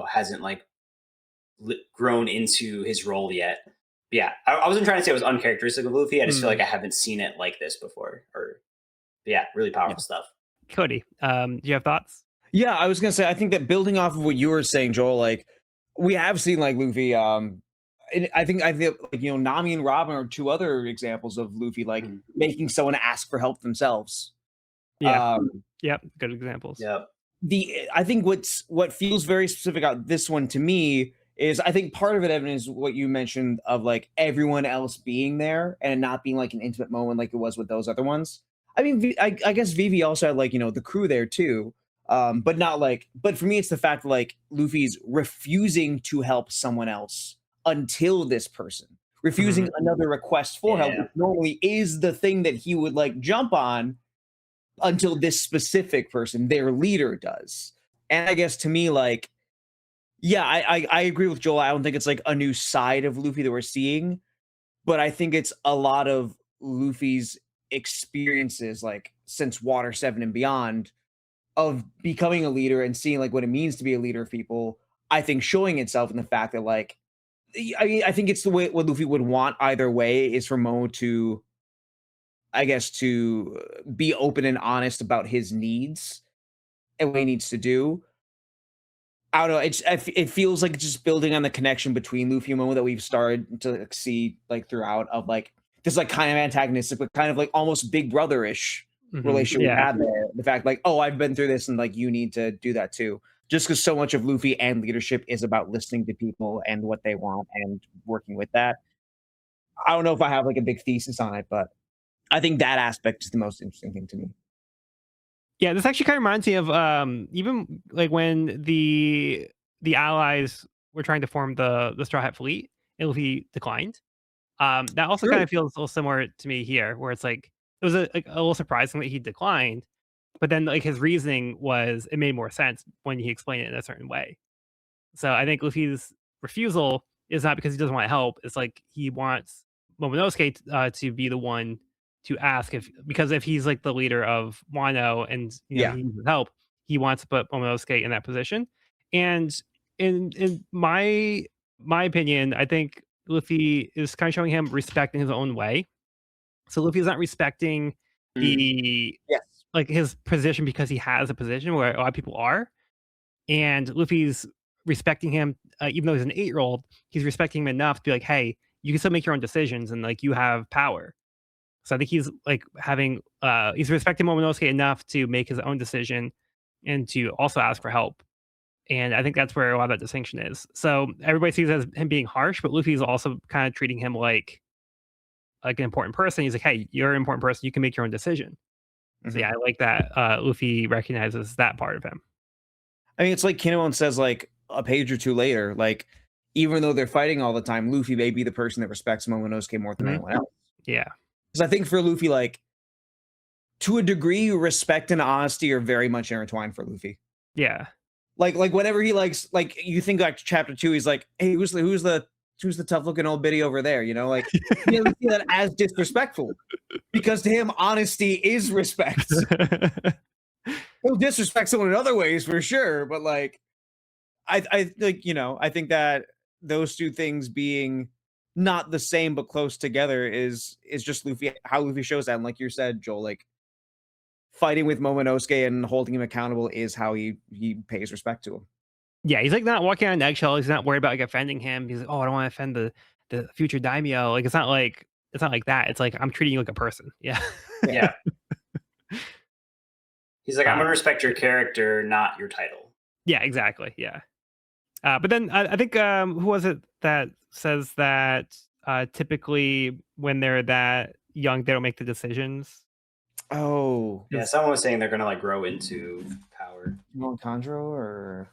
B: hasn't like grown into his role yet. But yeah, I wasn't trying to say it was uncharacteristic of Luffy. I just feel like I haven't seen it like this before. But yeah, really
C: Yeah.
B: powerful stuff.
A: Cody, do you have thoughts?
C: Yeah, I was gonna say, I think that building off of what you were saying, Joel, like we have seen like Luffy, and I think like, Nami and Robin are two other examples of Luffy like
B: Mhm.
C: making someone ask for help themselves.
A: Yeah.
C: Um,
A: Yep. Good examples.
B: Yep.
C: I think what feels very specific about this one to me is I think part of it, Evan, is what you mentioned of like everyone else being there and it not being like an intimate moment like it was with those other ones. I mean, I guess Vivi also had like the crew there too, but not like. But for me, it's the fact that like Luffy's refusing to help someone else until this person, refusing another request for help,
B: Yeah.
C: which normally is the thing that he would like jump on until this specific person, their leader, does. And I guess to me, like, yeah, I agree with Joel. I don't think it's like a new side of Luffy that we're seeing, but I think it's a lot of Luffy's experiences, like since Water 7 and beyond, of becoming a leader and seeing like what it means to be a leader of people. I think showing itself in the fact that like, I mean, I think it's the way what Luffy would want either way is for Mo to, I guess, to be open and honest about his needs and what he needs to do. I don't know. It feels like it's just building on the connection between Luffy and Momo that we've started to like, see like throughout of like this like kind of antagonistic, but kind of like almost big brother-ish relationship we
A: Yeah.
C: had there. The fact like, oh, I've been through this and like you need to do that too. Just because so much of Luffy and leadership is about listening to people and what they want and working with that. I don't know if I have like a big thesis on it, but I think that aspect is the most interesting thing to me.
A: Yeah, this actually kind of reminds me of even like when the allies were trying to form the Straw Hat Fleet and Luffy declined. That also kind
C: True.
A: of feels a little similar to me here, where it's like it was like, a little surprising that he declined, but then like his reasoning was it made more sense when he explained it in a certain way. So I think Luffy's refusal is not because he doesn't want help. It's like he wants Momonosuke to be the one to ask if because if he's like the leader of Wano and
C: Yeah.
A: he needs help, he wants to put Momonosuke in that position. And in my opinion, I think Luffy is kind of showing him respect in his own way. So Luffy is not respecting
B: Mhm.
A: the
C: Yes.
A: like his position because he has a position where a lot of people are, and Luffy's respecting him, even though he's an 8-year-old, he's respecting him enough to be like, "Hey, you can still make your own decisions, and like you have power." So I think he's like he's respecting Momonosuke enough to make his own decision and to also ask for help. And I think that's where a lot of that distinction is. So everybody sees it as him being harsh, but Luffy's also kind of treating him like an important person. He's like, "Hey, you're an important person. You can make your own decision." So
C: Mhm.
A: yeah, I like that. Luffy recognizes that part of him.
C: I mean, it's like Kinemon says, like a page or two later, like even though they're fighting all the time, Luffy may be the person that respects Momonosuke more than
A: Mhm.
C: anyone else.
A: Yeah,
C: Because I think for Luffy, like to a degree, respect and honesty are very much intertwined for Luffy.
A: yeah.
C: Like whenever he likes, like you think like chapter 2, he's like, hey, who's the tough looking old biddy over there? Like you never see that as disrespectful because to him, honesty is respect. He'll disrespect someone in other ways for sure, but like I like, I think that those two things being not the same but close together is just Luffy how Luffy shows that. And like you said, Joel, like fighting with Momonosuke and holding him accountable is how he pays respect to him.
A: Yeah, he's like not walking on eggshells. He's not worried about like offending him. He's like, oh, I don't want to offend the future daimyo. Like it's not like that. It's like I'm treating you like a person. Yeah.
B: Yeah. He's like, I'm
A: Uh,
B: gonna respect your character, not your title.
A: Yeah, exactly. Yeah. But then I think who was it that says that typically when they're that young, they don't make the decisions.
C: Oh,
B: Yeah, someone was saying they're gonna like grow into power.
C: Conjuro or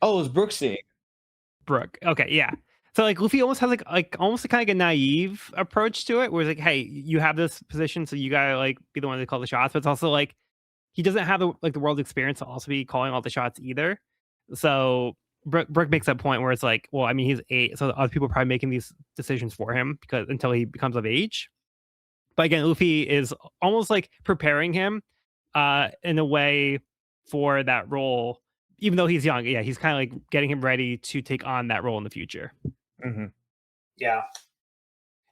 C: oh, it was Brooksy.
A: Brooke. Okay, yeah. So like Luffy almost has like almost kind of like a naive approach to it, where it's like, hey, you have this position, so you gotta like be the one to call the shots. But it's also like he doesn't have the world experience to also be calling all the shots either. So Brooke makes that point where it's like, well, I mean, he's 8, so other people are probably making these decisions for him because until he becomes of age. But again, Luffy is almost like preparing him in a way for that role, even though he's young. Yeah, he's kind of like getting him ready to take on that role in the future.
C: Mm-hmm.
B: Yeah.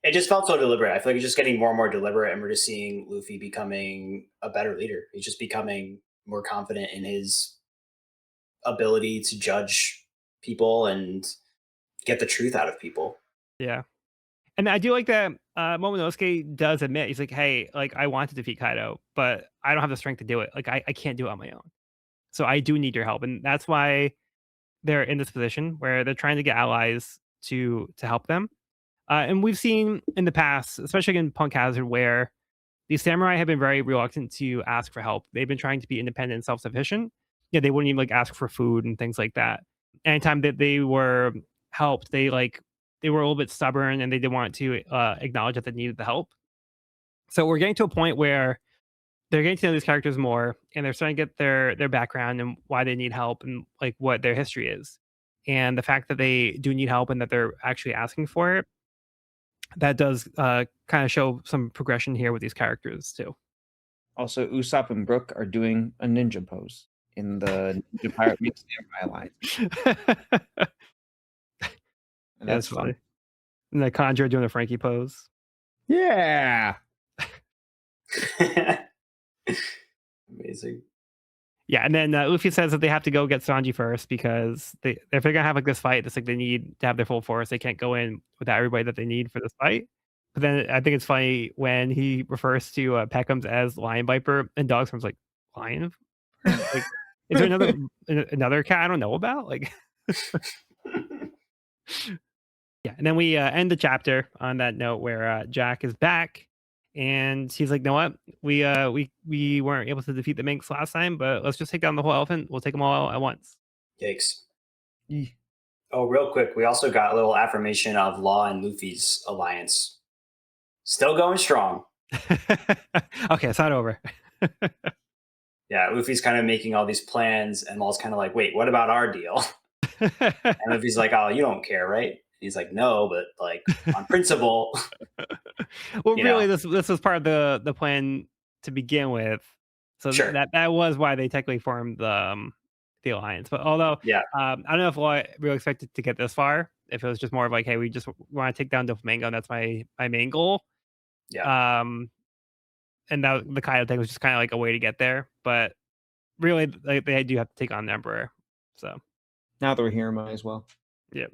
B: It just felt so deliberate. I feel like it's just getting more and more deliberate, and we're just seeing Luffy becoming a better leader. He's just becoming more confident in his ability to judge people and get the truth out of people.
A: Yeah. And I do like that Momonosuke does admit, he's like, hey, like I want to defeat Kaido, but I don't have the strength to do it. Like I can't do it on my own. So I do need your help. And that's why they're in this position where they're trying to get allies to help them. And we've seen in the past, especially in Punk Hazard, where these samurai have been very reluctant to ask for help. They've been trying to be independent and self-sufficient. Yeah, they wouldn't even like ask for food and things like that. Anytime that they were helped, they were a little bit stubborn and they didn't want to acknowledge that they needed the help. So we're getting to a point where they're getting to know these characters more, and they're starting to get their background and why they need help and like what their history is. And the fact that they do need help and that they're actually asking for it, that does kind of show some progression here with these characters too.
C: Also, Usopp and Brook are doing a ninja pose in the Ninja Pirate Meets Samurai Alliance. And
A: That's
C: fun.
A: funny. And the Conjure doing the Frankie pose.
C: Yeah.
B: Amazing.
A: Yeah, and then Luffy says that they have to go get Sanji first because if they're gonna have like this fight, it's like they need to have their full force. They can't go in without everybody that they need for this fight. But then I think it's funny when he refers to Peckham's as Lion Viper, and Dogsworm's like Lion. Like, is there another cat I don't know about? Like, yeah. And then we end the chapter on that note where Jack is back. And he's like, "No, what? We weren't able to defeat the Minx last time, but let's just take down the whole elephant. We'll take them all out at once."
B: Yikes.
C: Eeh.
B: Oh, real quick, we also got a little affirmation of Law and Luffy's alliance. Still going strong.
A: Okay, it's not over.
B: Yeah, Luffy's kind of making all these plans, and Law's kind of like, wait, what about our deal? And Luffy's like, oh, you don't care, right? And he's like, no, but like on principle.
A: Well,
B: You
A: really,
B: know.
A: this was part of the plan to begin with. So
B: Sure.
A: that was why they technically formed the alliance. But although
B: Yeah.
A: I don't know if Law really expected to get this far. If it was just more of like, hey, we just want to take down Doflamingo, and that's my main goal.
B: Yeah.
A: And that the Kaido thing was just kind of like a way to get there. But really, like, they do have to take on the Emperor. So
C: Now that we're here, might as well.
A: yeah.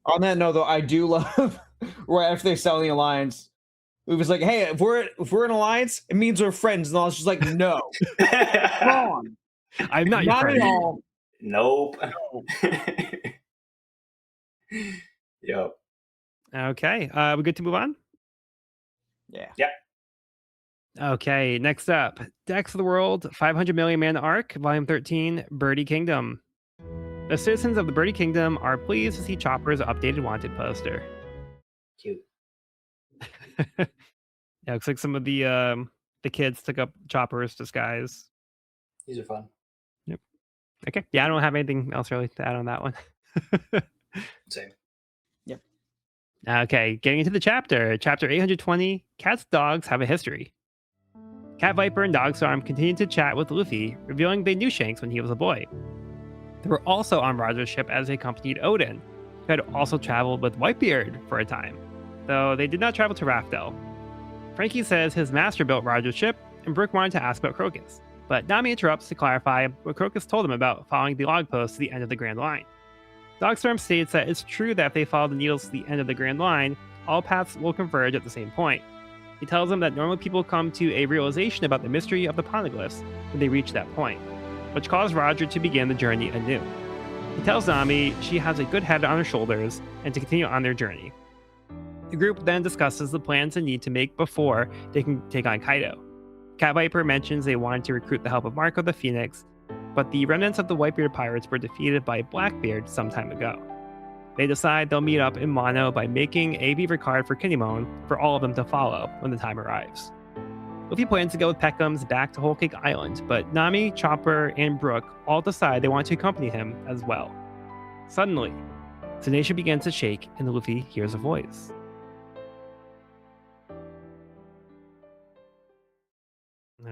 C: On that note, though, I do love right after they sell the alliance, Luffy's like, "Hey, if we're an alliance, it means we're friends." And I was just like, "No, wrong,
A: I'm not your
C: not
A: friend.
C: at all."
B: Nope.
C: No.
B: Yep.
A: Okay, we good to move on?
C: Yeah.
A: Okay, next up, Decks of the World, 500 Million Man Arc, Volume 13, Birdie Kingdom. The citizens of the Birdie Kingdom are pleased to see Chopper's updated wanted poster.
B: Cute.
A: Yeah, looks like some of the kids took up Chopper's disguise.
B: These are fun.
A: Okay, yeah, I don't have anything else really to add on that one.
B: Same.
C: Yep.
A: Okay, getting into the chapter. Chapter 820, Cat's Dogs Have a History. Cat Viper and Dogstorm continued to chat with Luffy, revealing they knew Shanks when he was a boy. They were also on Roger's ship as they accompanied Odin, who had also traveled with Whitebeard for a time, though they did not travel to Raftel. Frankie says his master built Roger's ship, and Brook wanted to ask about Crocus. But Nami interrupts to clarify what Crocus told him about following the log post to the end of the Grand Line. Dogstorm states that it's true that if they follow the needles to the end of the Grand Line, all paths will converge at the same point. He tells them that normally people come to a realization about the mystery of the poneglyphs when they reach that point, which caused Roger to begin the journey anew. He tells Nami she has a good head on her shoulders and to continue on their journey. The group then discusses the plans they need to make before they can take on Kaido. Cat Viper mentions they wanted to recruit the help of Marco the Phoenix, but the remnants of the Whitebeard pirates were defeated by Blackbeard some time ago. They decide they'll meet up in Mono by making a beaver card for Kinemon for all of them to follow when the time arrives. Luffy plans to go with Peckham's back to Whole Cake Island, but Nami, Chopper, and Brook all decide they want to accompany him as well. Suddenly, Tsunade begins to shake and Luffy hears a voice.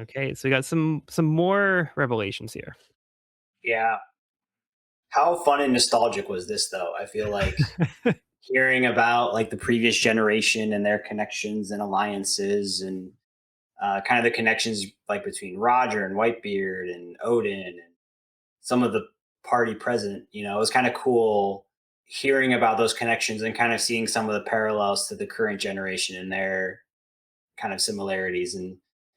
A: Okay, so we got some more revelations here.
B: Yeah. How fun and nostalgic was this, though? I feel like hearing about like the previous generation and their connections and alliances, and kind of the connections like between Roger and Whitebeard and Odin and some of the party present. It was kind of cool hearing about those connections and kind of seeing some of the parallels to the current generation and their kind of similarities, and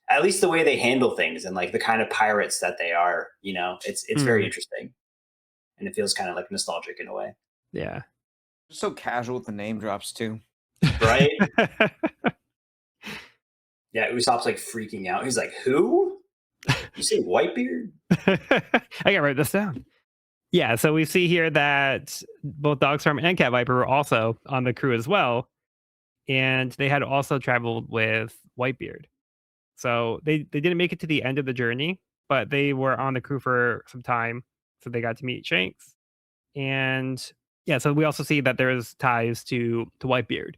B: at least the way they handle things and like the kind of pirates that they are. It's very interesting, and it feels kind of like nostalgic in a way.
A: Yeah.
C: So casual with the name drops too.
B: Right? Yeah, Usopp's like freaking out. He's like, "Who? You say Whitebeard?"
A: I gotta write this down. Yeah, so we see here that both Dogstorm and Cat Viper were also on the crew as well, and they had also traveled with Whitebeard. So they didn't make it to the end of the journey, but they were on the crew for some time, so they got to meet Shanks. And yeah, so we also see that there's ties to Whitebeard.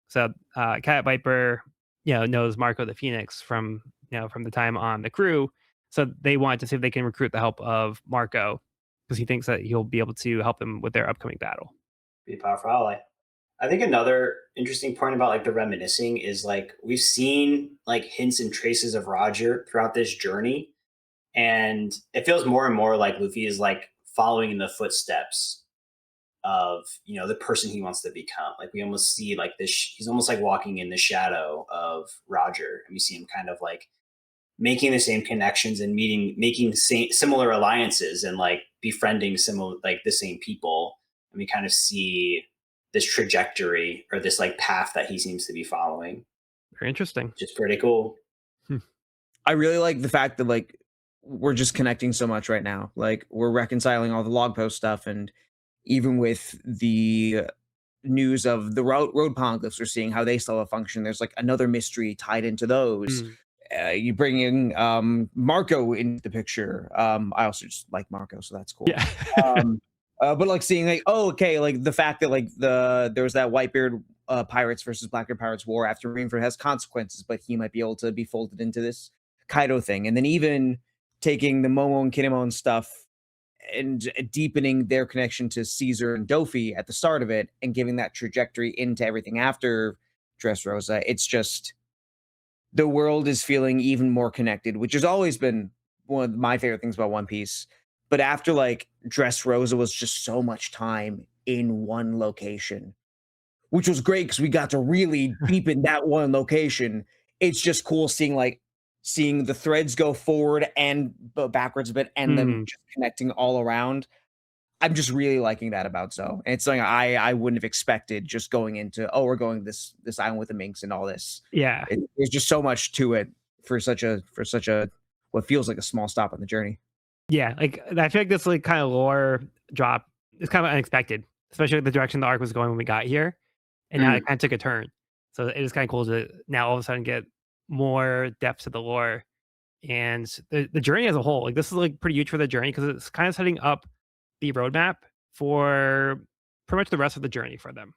A: So Cat Viper, knows Marco the Phoenix from from the time on the crew. So they wanted to see if they can recruit the help of Marco because he thinks that he'll be able to help them with their upcoming battle.
B: Be a powerful ally. I think another interesting point about like the reminiscing is like we've seen like hints and traces of Roger throughout this journey, and it feels more and more like Luffy is like following in the footsteps of the person he wants to become. Like we almost see like this. He's almost like walking in the shadow of Roger, and we see him kind of like making the same connections and making similar alliances and like befriending similar like the same people. And we kind of see this trajectory or this like path that he seems to be following.
A: Very interesting.
B: Just pretty cool.
C: I really like the fact that like we're just connecting so much right now. Like we're reconciling all the log post stuff, and even with the news of the road poneglyphs, we're seeing how they still have a function. There's like another mystery tied into those. You bring in Marco into the picture. I also just like Marco, so that's cool.
A: Yeah.
C: But like seeing like, oh, okay, like the fact that like there was that Whitebeard pirates versus Blackbeard pirates war after Marineford has consequences, but he might be able to be folded into this Kaido thing, and then even taking the Momo and Kinemon stuff and deepening their connection to Caesar and Dofi at the start of it, and giving that trajectory into everything after Dressrosa. It's just the world is feeling even more connected, which has always been one of my favorite things about One Piece. But after like Dressrosa was just so much time in one location, which was great because we got to really deepen that one location. It's just cool seeing the threads go forward and backwards a bit, and then just connecting all around. I'm just really liking that about Zoe. And it's something I wouldn't have expected just going into, we're going this island with the minks and all this.
A: Yeah.
C: There's just so much to it for such a what feels like a small stop on the journey.
A: Yeah, like I feel like this like kind of lore drop is kind of unexpected, especially the direction the arc was going when we got here, and now it kind of took a turn. So it is kind of cool to now all of a sudden get more depth to the lore and the journey as a whole. Like this is like pretty huge for the journey because it's kind of setting up the roadmap for pretty much the rest of the journey for them.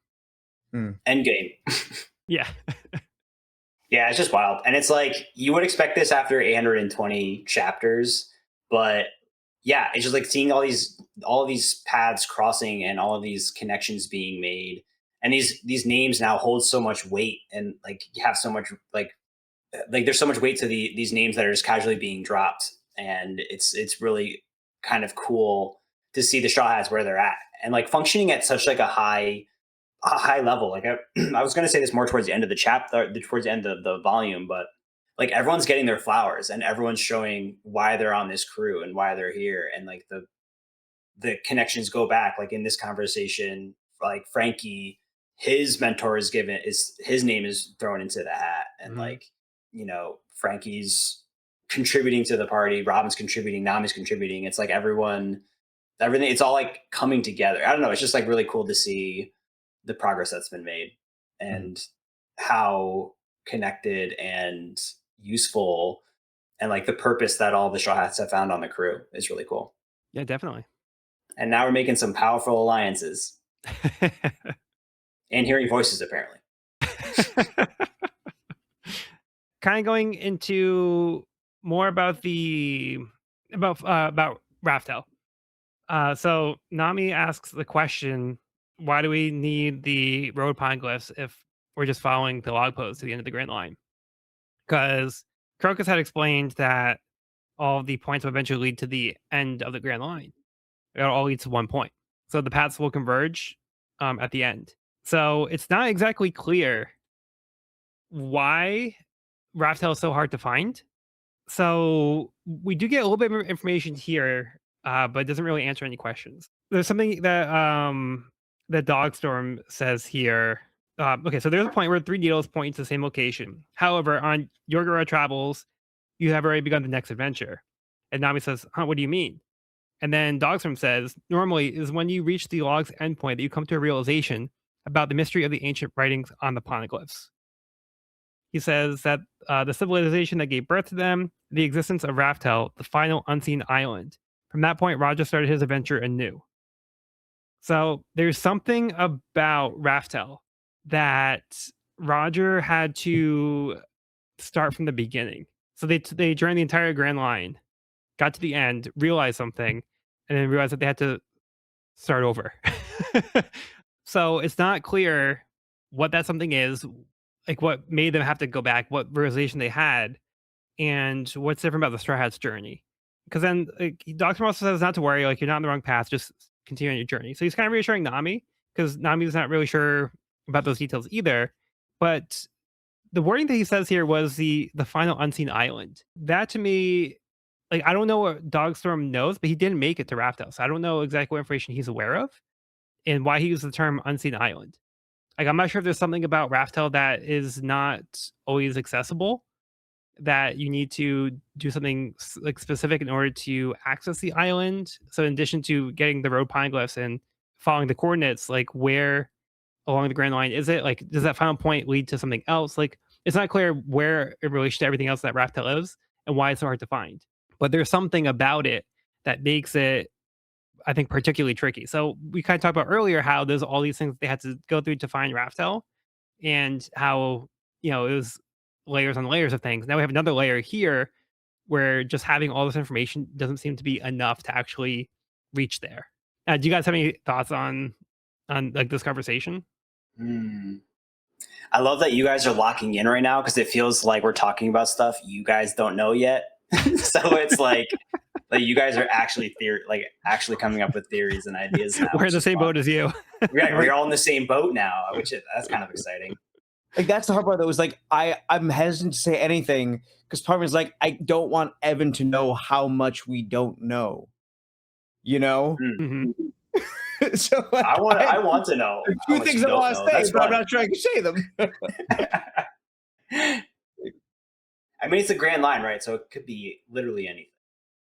B: Endgame.
A: Yeah.
B: Yeah, it's just wild. And it's like you would expect this after 820 chapters, but yeah, it's just like seeing all of these paths crossing and all of these connections being made. And these names now hold so much weight and like you have so much like like there's so much weight to these names that are just casually being dropped, and it's really kind of cool to see the Straw Hats where they're at and like functioning at such like a high level. Like I was going to say this more towards the end of the chapter, towards the end of the volume, but like everyone's getting their flowers and everyone's showing why they're on this crew and why they're here, and like the connections go back. Like in this conversation, like Frankie, his mentor is given is his name is thrown into the hat, and
A: Mhm.
B: like Frankie's contributing to the party, Robin's contributing, Nami's contributing. It's like everything. It's all like coming together. I don't know. It's just like really cool to see the progress that's been made
A: Mhm.
B: and how connected and useful and like the purpose that all the Straw Hats have found on the crew is really cool.
A: Yeah, definitely.
B: And now we're making some powerful alliances and hearing voices apparently.
A: Kind of going into more about about Raftel. So Nami asks the question, why do we need the road pine glyphs if we're just following the log post to the end of the Grand Line? Because Crocus had explained that all of the points will eventually lead to the end of the Grand Line. It all leads to one point. So the paths will converge at the end. So it's not exactly clear why Raftel is so hard to find. So we do get a little bit more information here, but it doesn't really answer any questions. There's something that Dogstorm says here. Okay, so there's a point where three needles point to the same location. However, on Yorgura travels, you have already begun the next adventure. And Nami says, huh, what do you mean? And then Dogstorm says, normally is when you reach the log's endpoint that you come to a realization about the mystery of the ancient writings on the poneglyphs. He says that the civilization that gave birth to them, the existence of Raftel, the final unseen island. From that point, Roger started his adventure anew. So there's something about Raftel that Roger had to start from the beginning. So they journeyed the entire Grand Line, got to the end, realized something, and then realized that they had to start over. So it's not clear what that something is, like what made them have to go back, what realization they had, and what's different about the Straw Hats journey. Because then Doctor also says not to worry, like you're not on the wrong path, just continue on your journey. So he's kind of reassuring Nami because Nami's not really sure about those details either. But the wording that he says here was the final unseen island. That to me, like I don't know what Dogstorm knows, but he didn't make it to Raftel, so I don't know exactly what information he's aware of and why he used the term unseen island. Like I'm not sure if there's something about Raftel that is not always accessible, that you need to do something like specific in order to access the island. So in addition to getting the road pine glyphs and following the coordinates, like where along the Grand Line is it? Like does that final point lead to something else? Like it's not clear where in relation to everything else that Raftel lives and why it's so hard to find. But there's something about it that makes it, I think, particularly tricky. So we kind of talked about earlier how there's all these things they had to go through to find Raftel, and how it was layers on layers of things. Now we have another layer here where just having all this information doesn't seem to be enough to actually reach there. Do you guys have any thoughts on like this conversation?
B: Hmm. I love that you guys are locking in right now because it feels like we're talking about stuff you guys don't know yet. So it's like you guys are actually actually coming up with theories and ideas now,
A: We're in
B: which
A: the
B: is
A: same
B: fun.
A: boat as you.
B: We're all in the same boat now, that's kind of exciting.
C: Like that's the hard part though, is like I'm hesitant to say anything because part of me is like I don't want Evan to know how much we don't know. You know?
B: Hmm.
A: Hmm.
C: So like
B: I want to know
C: there's
B: how
C: two
B: much
C: things
B: you
C: I
B: don't
C: want to
B: know.
C: say,
B: That's
C: but I'm
B: fun.
C: not sure I can say them.
B: I mean, it's a grand line, right? So it could be literally anything.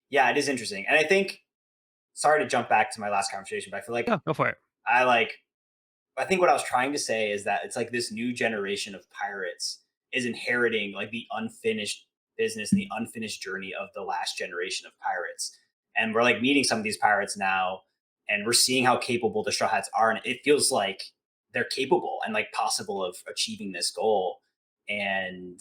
B: Yeah, it is interesting. And I think, sorry to jump back to my last conversation, but I feel like
A: Oh, go for it.
B: I like, I think what I was trying to say is that it's like this new generation of pirates is inheriting like the unfinished business and the unfinished journey of the last generation of pirates. And we're like meeting some of these pirates now, and we're seeing how capable the Straw Hats are. And it feels like they're capable and like possible of achieving this goal. And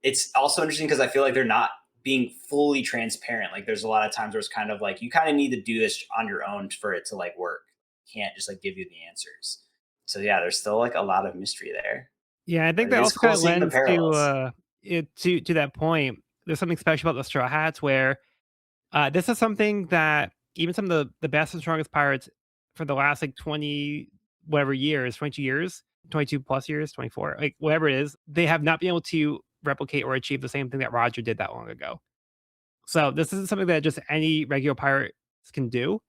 B: it's also interesting because I feel like they're not being fully transparent. Like there's a lot of times where it's kind of like you kind of need to do this on your own for it to like work. Can't just like give you the answers. So yeah, there's still like a lot of mystery there.
A: Yeah, I think
B: But it
A: that
B: is
A: also kind
B: cool
A: of
B: seeing the
A: lends to
B: parallels.
A: to that point, there's something special about the Straw Hats where this is something that even some of the best and strongest pirates for the last like 20 whatever years, 22 years, 22 plus years, 24, like whatever it is, they have not been able to replicate or achieve the same thing that Roger did that long ago. So this isn't something that just any regular pirate can do.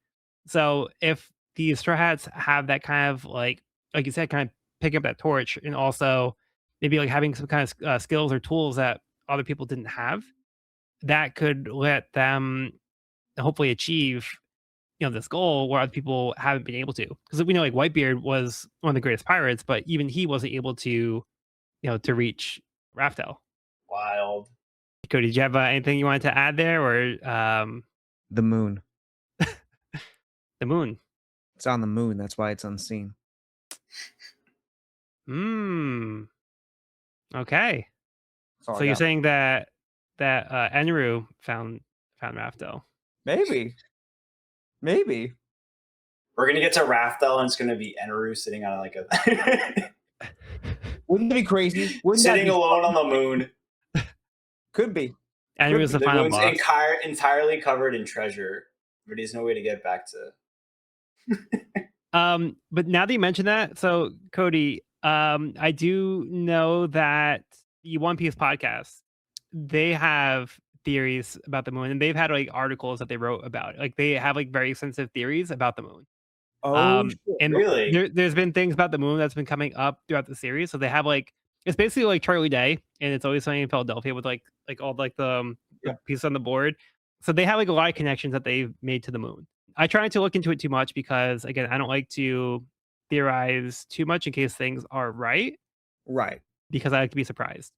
A: So if the Straw Hats have that kind of like you said, kind of picking up that torch and also maybe like having some kind of skills or tools that other people didn't have, that could let them hopefully achieve this goal where other people haven't been able to. Because we know like Whitebeard was one of the greatest pirates, but even he wasn't able to to reach Raftel.
B: Wild.
A: Cody, did you have anything you wanted to add there, or
C: The moon.
A: the moon?
C: It's on the moon. That's why it's unseen.
A: Hmm. Okay.
C: That's all
A: So
C: I
A: you're
C: got.
A: saying that Enru found Raftel?
C: Maybe. Maybe.
B: We're gonna get to Raftel and it's gonna be Eneru sitting on like a
C: Wouldn't that be crazy? Wouldn't that
B: sitting
C: be
B: alone on the moon.
C: Could be.
A: Enru is the
B: The
A: final
B: moon's
A: boss.
B: entirely covered in treasure, but there's no way to get back to.
A: But now that you mention that, so Cody, I do know that the One Piece podcast, they have theories about the moon, and they've had like articles that they wrote about it. Like they have like very extensive theories about the moon.
C: Oh shit.
A: And
B: Really?
A: there's been things about the moon that's been coming up throughout the series. So they have like it's basically like Charlie Day, and it's always sunny in Philadelphia with like all like the
C: Yeah.
A: pieces on the board. So they have like a lot of connections that they've made to the moon. I try not to look into it too much because again, I don't like to theorize too much in case things are right
C: Right.
A: because I like to be surprised.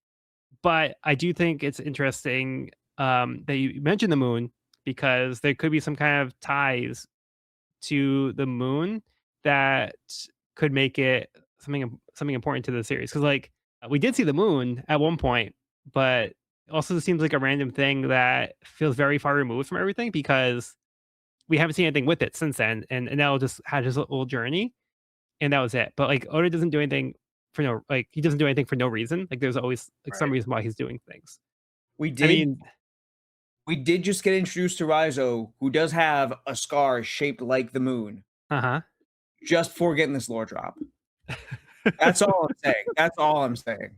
A: But I do think it's interesting that you mentioned the moon because there could be some kind of ties to the moon that could make it something important to the series. Because like we did see the moon at one point, but it also seems like a random thing that feels very far removed from everything because we haven't seen anything with it since then, and now just had his little journey, and that was it. But like Oda doesn't do anything for no like he doesn't do anything for no reason. Like there's always like some
B: Right.
A: reason why he's doing things.
C: We
A: I
C: did
A: mean,
C: we did just get introduced to Raizo, who does have a scar shaped like the moon,
A: uh
C: just for getting this lore drop. That's all I'm saying. That's all I'm saying.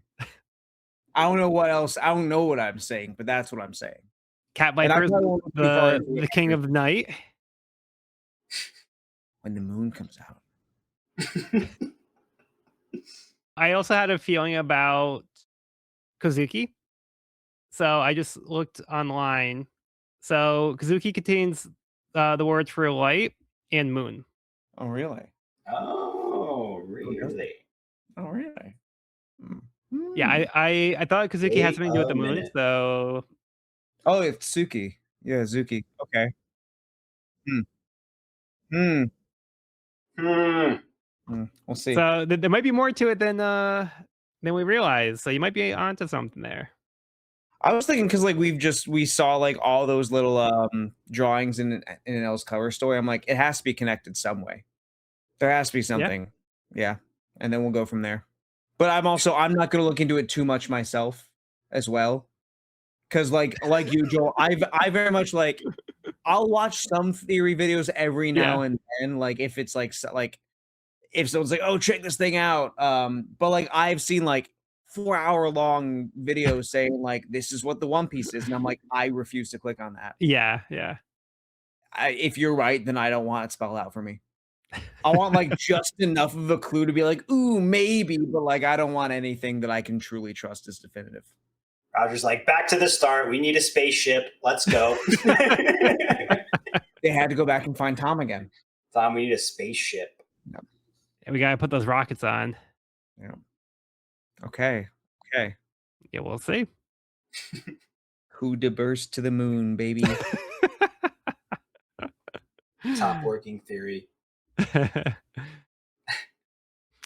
C: I don't know what else. I don't know what I'm saying, but that's what I'm saying.
A: Cat
C: And I
A: Viper's
C: probably won't go too far into
A: the
C: it.
A: king of the night.
C: When the moon comes out.
A: I also had a feeling about Kozuki. So I just looked online. So Kozuki contains the words for light and moon.
C: Oh, really?
B: Oh, really?
C: Oh, really? Hmm.
A: Yeah, I thought Kozuki had
B: Wait
A: something to do with
B: a
A: the moon.
B: minute.
A: So
C: Oh, it's Suki. Yeah, Zuki. Okay. Hmm. Hmm.
B: Hmm.
C: We'll see.
A: so there might be more to it than we realize. So you might be onto something there.
C: I was thinking because like we saw like all those little drawings in an L's cover story. I'm like, it has to be connected some way. There has to be something. Yeah. And then we'll go from there. But I'm not gonna look into it too much myself as well. Cause like you, Joel, I very much like I'll watch some theory videos every now and then, like if it's like if someone's like, oh, check this thing out. But like I've seen like 4-hour long videos saying like this is what the One Piece is, and I'm like, I refuse to click on that.
A: Yeah.
C: If you're right, then I don't want it spelled out for me. I want like just enough of a clue to be like, ooh, maybe, but like I don't want anything that I can truly trust as definitive.
B: Roger's like, back to the start. We need a spaceship. Let's go.
C: They had to go back and find Tom again.
B: Tom, we need a spaceship.
A: And we gotta put those rockets on.
C: Yeah. Okay.
A: Yeah, we'll see.
C: Who to burst to the moon, baby?
B: Top working theory.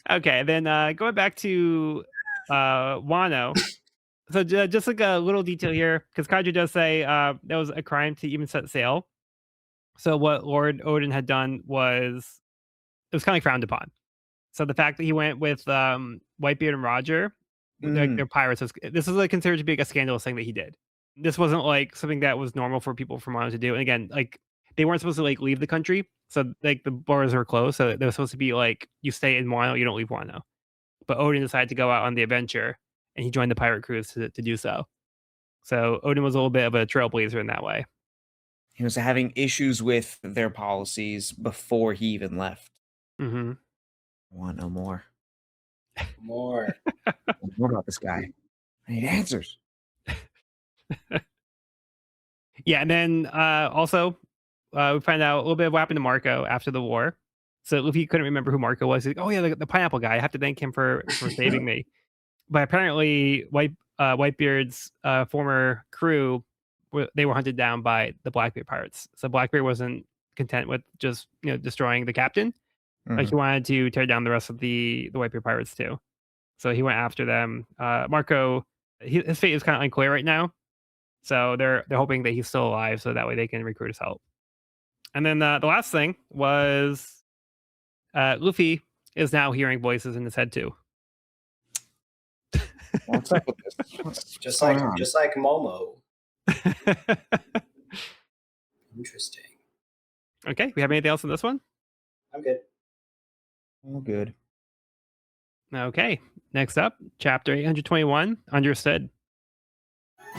A: Okay, then going back to Wano. So just like a little detail here, because Kaiju does say that was a crime to even set sail. So what Lord Odin had done was it was kind of frowned upon. So the fact that he went with Whitebeard and Roger their pirates. This is like considered to be like a scandalous thing that he did. This wasn't like something that was normal for people from Wano to do. And again, like they weren't supposed to like leave the country, so like the borders were closed. So they were supposed to be like you stay in Wano, you don't leave Wano. But Odin decided to go out on the adventure, and he joined the pirate crews to do so. So Odin was a little bit of a trailblazer in that way.
C: He was having issues with their policies before he even left.
A: Hmm.
C: I want no more.
B: More.
C: More about this guy. I need answers.
A: Yeah, and then also we find out a little bit of what happened to Marco after the war. So Luffy couldn't remember who Marco was. He's like, oh yeah, the pineapple guy. I have to thank him for saving me. But apparently, Whitebeard's former crew they were hunted down by the Blackbeard pirates. So Blackbeard wasn't content with just destroying the captain. Like he wanted to tear down the rest of the Whitebeard pirates too. So he went after them. Marco, his fate is kind of unclear right now. So they're hoping that he's still alive, so that way they can recruit his help. And then the last thing was Luffy is now hearing voices in his head too.
C: What's up with this?
B: Just like Momo. Interesting.
A: Okay, we have anything else on this one?
B: I'm good.
C: All good.
A: Okay, next up, chapter 821, Understood.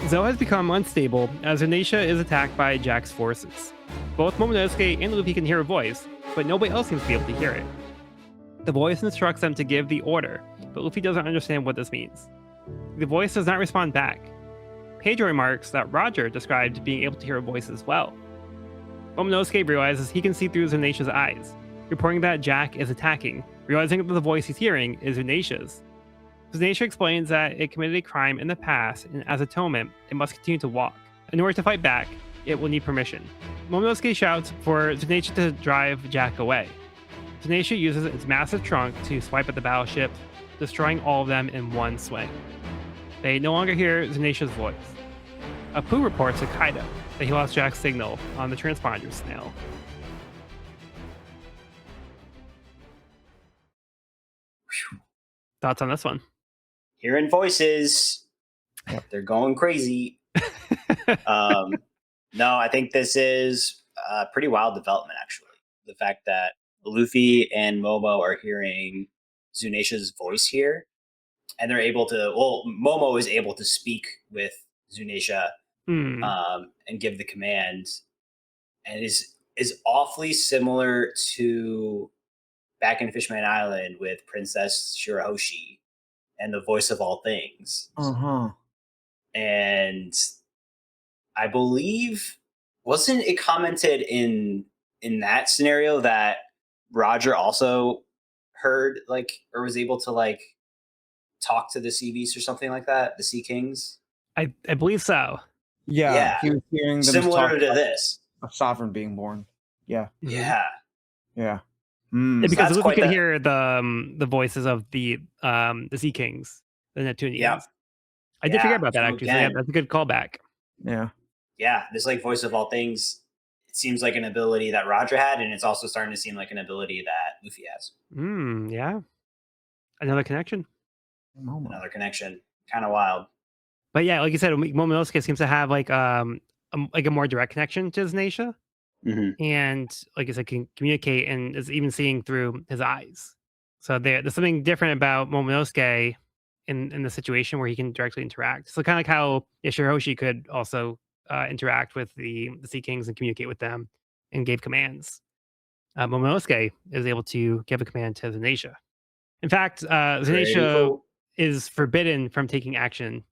A: Zoe has become unstable as Renisha is attacked by Jack's forces. Both Momonosuke and Luffy can hear a voice, but nobody else seems to be able to hear it. The voice instructs them to give the order, but Luffy doesn't understand what this means. The voice does not respond back. Pedro remarks that Roger described being able to hear a voice as well. Momonosuke realizes he can see through Zunisha's eyes, reporting that Jack is attacking, realizing that the voice he's hearing is Zunisha's. Zunisha explains that it committed a crime in the past, and as atonement, it must continue to walk. In order to fight back, it will need permission. Momonosuke shouts for Zunisha to drive Jack away. Zunisha uses its massive trunk to swipe at the battleship, destroying all of them in one swing. They no longer hear Zunisha's voice. Apu reports to Kaido that he lost Jack's signal on the transponder snail. Thoughts on this one?
B: Hearing voices. They're going crazy. No, I think this is a pretty wild development, actually. The fact that Luffy and Momo are hearing Zunisha's voice here, and they're able to, Momo is able to speak with Zunisha and give the command, and is awfully similar to back in Fishman Island with Princess Shirahoshi and the voice of all things. And I believe, wasn't it commented in that scenario that Roger also heard or was able to talk to the Sea Beasts or something like that, the Sea Kings?
A: I believe so.
C: Yeah, he was hearing them
B: similar
C: talk
B: to
C: about
B: this.
C: a sovereign being born. Yeah,
B: Yeah.
C: yeah.
A: Yeah, because
B: that's
A: Luffy
B: quite
A: can
B: the-
A: hear the voices of the Sea Kings, the Neptunians.
B: Yeah.
A: I did forget about that
B: so
A: actually. So yeah,
B: again-
A: that's a good callback.
C: Yeah.
B: Yeah, this voice of all things, it seems like an ability that Roger had, and it's also starting to seem like an ability that Luffy has.
A: Yeah. Another connection.
B: Another connection. Kind of wild.
A: But yeah, like you said, Momonosuke seems to have like a more direct connection to Zunisha. And like I said, can communicate and is even seeing through his eyes. So there's something different about Momonosuke in the situation where he can directly interact. So kind of like how Shirahoshi could also interact with the Sea Kings and communicate with them and gave commands. Momonosuke is able to give a command to Zunisha. In fact, Zunisha
B: Cool.
A: is forbidden from taking action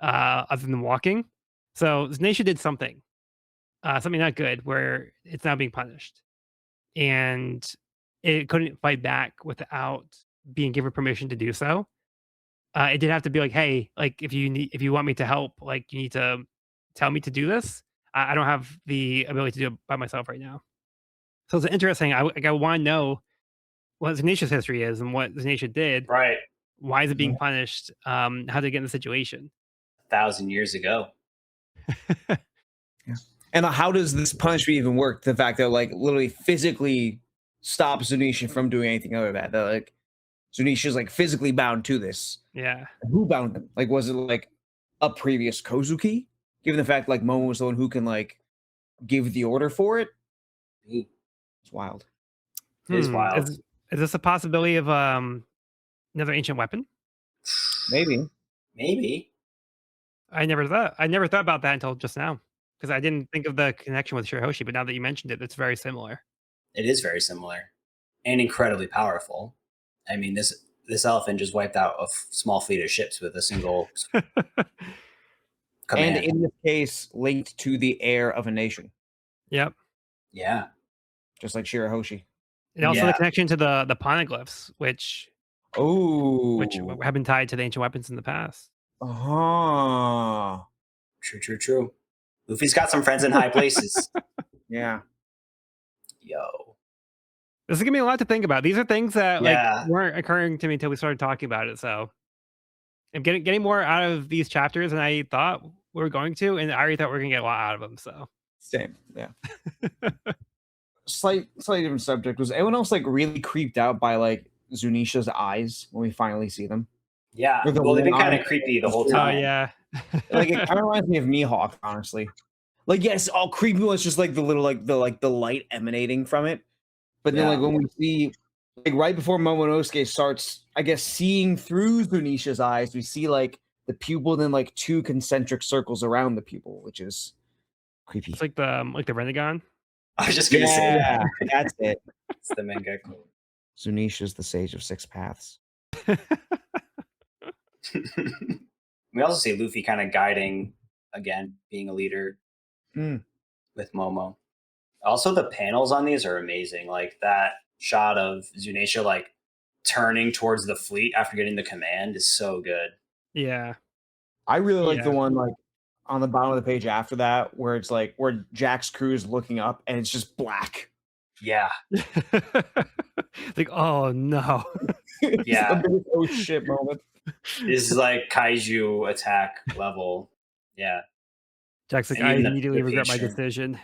A: other than walking. So Zunisha did something not good, where it's now being punished, and it couldn't fight back without being given permission to do so. It did have to be like, hey, like if you want me to help, like you need to tell me to do this. I don't have the ability to do it by myself right now. So it's interesting. I want to know what Zunisha's history is and what Zunisha did.
B: Right.
A: Why is it being punished? How did it get in the situation?
B: 1,000 years ago.
C: And how does this punishment even work? The fact that literally physically stops Zunisha from doing anything other than that. Zunisha's like physically bound to this.
A: Yeah.
C: Who bound them? Like, was it like a previous Kozuki? Given the fact like Momo was the one who can like give the order for it.
B: It
C: It's wild.
B: is wild.
A: Is this a possibility of another ancient weapon?
C: Maybe.
B: Maybe.
A: I never thought about that until just now because I didn't think of the connection with Shirahoshi. But now that you mentioned it, it's very similar.
B: It is very similar and incredibly powerful. I mean, this elephant just wiped out a small fleet of ships with a single command.
C: And in this case, linked to the heir of a nation,
A: Yep.
B: Yeah.
C: just like Shirahoshi.
A: And also the
B: Yeah.
A: connection to the poneglyphs, which
C: Oh,
A: have been tied to the ancient weapons in the past.
B: True. Luffy's got some friends in high places.
C: Yeah.
B: Yo.
A: This is gonna be a lot to think about. These are things that
B: Yeah.
A: like weren't occurring to me until we started talking about it. So I'm getting more out of these chapters than I thought we were going to, and I already thought we were gonna get a lot out of them. So
C: Same. Yeah. Slightly different subject. Was anyone else like really creeped out by like Zunisha's eyes when we finally see them?
B: Yeah.
C: Or the
B: Well, they've been
C: one
B: kind
C: eye-
B: of creepy the whole
A: oh
B: time.
A: yeah.
C: Like it kind of reminds me of Mihawk, honestly. Like yes, all creepy was just like the little like the light emanating from it. But then
B: Yeah.
C: like when we see like right before Momonosuke starts, I guess seeing through Zunisha's eyes, we see like the pupil and then like two concentric circles around the pupil, which is creepy.
A: It's like the Renegon.
B: I was just gonna say that.
C: That's it.
B: It's the manga quote.
C: Zunisha's the sage of six paths.
B: We also see Luffy kind of guiding again, being a leader
C: Mm.
B: with Momo. Also, the panels on these are amazing. Like that shot of Zunisha like turning towards the fleet after getting the command is so good.
A: Yeah.
C: I really like
A: Yeah.
C: the one like on the bottom of the page after that, where it's like where Jack's crew is looking up and it's just black.
B: Yeah.
A: Like, oh no.
C: It's
B: Yeah.
C: the biggest oh shit moment.
B: This is like kaiju attack level. Yeah.
A: Jack's like,
B: And
A: I
B: even the
A: immediately regret my
B: picture.
A: decision.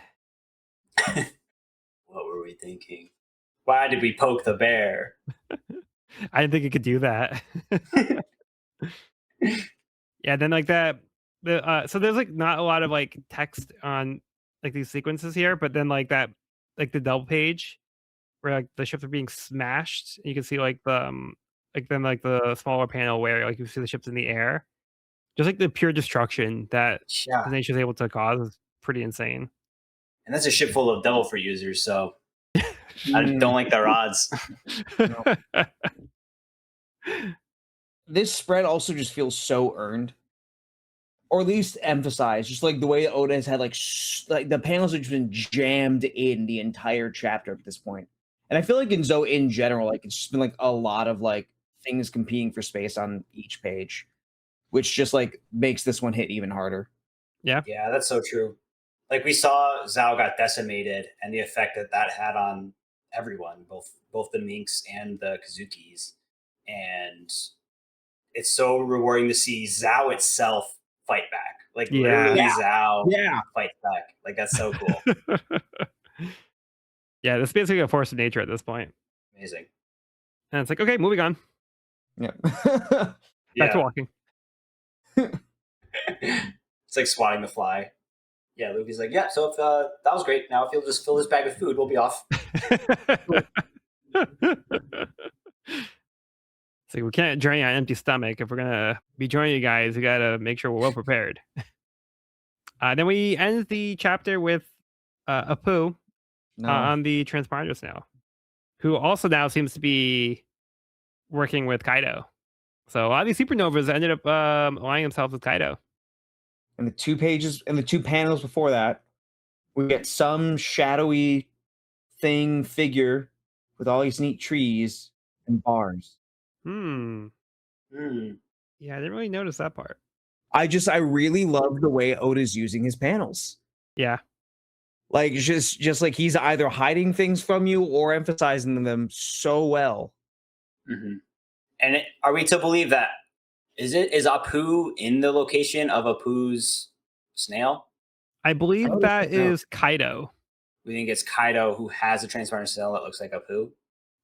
B: What were we thinking? Why did we poke the bear?
A: I didn't think it could do that. Yeah, then like that so there's like not a lot of like text on like these sequences here, but then like that like the double page where like the ships are being smashed, and you can see like the smaller panel where like you see the ships in the air. Just like the pure destruction that
B: Yeah.
A: the nature is able to cause is pretty insane.
B: And that's a ship full of devil fruit users, so I don't like their odds.
C: This spread also just feels so earned, or at least emphasized. Just like the way Oda has had like like the panels have just been jammed in the entire chapter at this point. And I feel like in Zoe in general, like it's just been like a lot of like things competing for space on each page, which just like makes this one hit even harder.
B: Yeah, that's so true. Like we saw Zhao got decimated and the effect that had on everyone, both the Minks and the Kazukis. And it's so rewarding to see Zhao itself fight back. Like literally Zhao fights back. Like that's so cool.
A: Yeah, this is basically a force of nature at this point.
B: Amazing.
A: And it's like, okay, moving on.
C: Yeah.
A: Back to walking.
B: It's like swatting the fly. Yeah, Luffy's like, yeah, so if that was great. Now if you'll just fill this bag with food, we'll be off.
A: It's like we can't journey on an empty stomach. If we're gonna be joining you guys, we gotta make sure we're well prepared. Then we end the chapter with Apu on the transponders now, who also now seems to be working with Kaido. So a lot of these supernovas ended up aligning themselves with Kaido.
C: And the 2 pages and the 2 panels before that, we get some shadowy figure with all these neat trees and bars.
A: Yeah, I didn't really notice that part.
C: I really love the way Oda's using his panels.
A: Yeah.
C: Like just like he's either hiding things from you or emphasizing them so well.
B: Mm-hmm. And are we to believe that is Apu in the location of Apu's snail?
A: I believe that is Kaido.
B: We think it's Kaido who has a transparent snail that looks like Apu.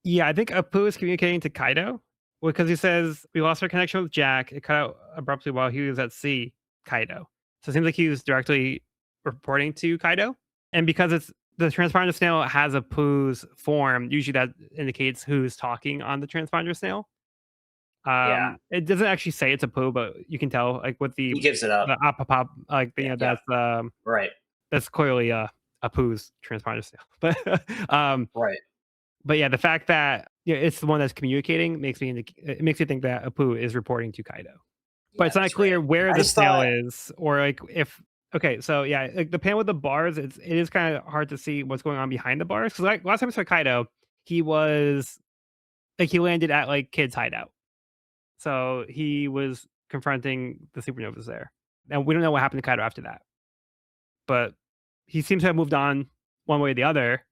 A: Yeah, I think Apu is communicating to Kaido, Well, because he says we lost our connection with Jack. It cut out abruptly while he was at sea. Kaido. So it seems like he was directly reporting to Kaido, and because it's the transponder snail has a Pooh's form, usually that indicates who's talking on the transponder snail.
B: Yeah,
A: It doesn't actually say it's a Pooh, but you can tell like with
B: he gives it up.
A: the up pop, like
B: Yeah, yeah, right,
A: that's clearly a Pooh's transponder snail.
B: right.
A: But yeah, the fact that it's the one that's communicating it makes me think that Apu is reporting to Kaido. But
B: Yeah,
A: it's not
B: that's right.
A: clear where
B: I
A: the
B: just
A: snail
B: thought,
A: is or like if okay, so yeah, like the panel with the bars, it is kind of hard to see what's going on behind the bars. Cause like last time I saw Kaido, he was like he landed at like kids hideout. So he was confronting the supernovas there. And we don't know what happened to Kaido after that. But he seems to have moved on one way or the other.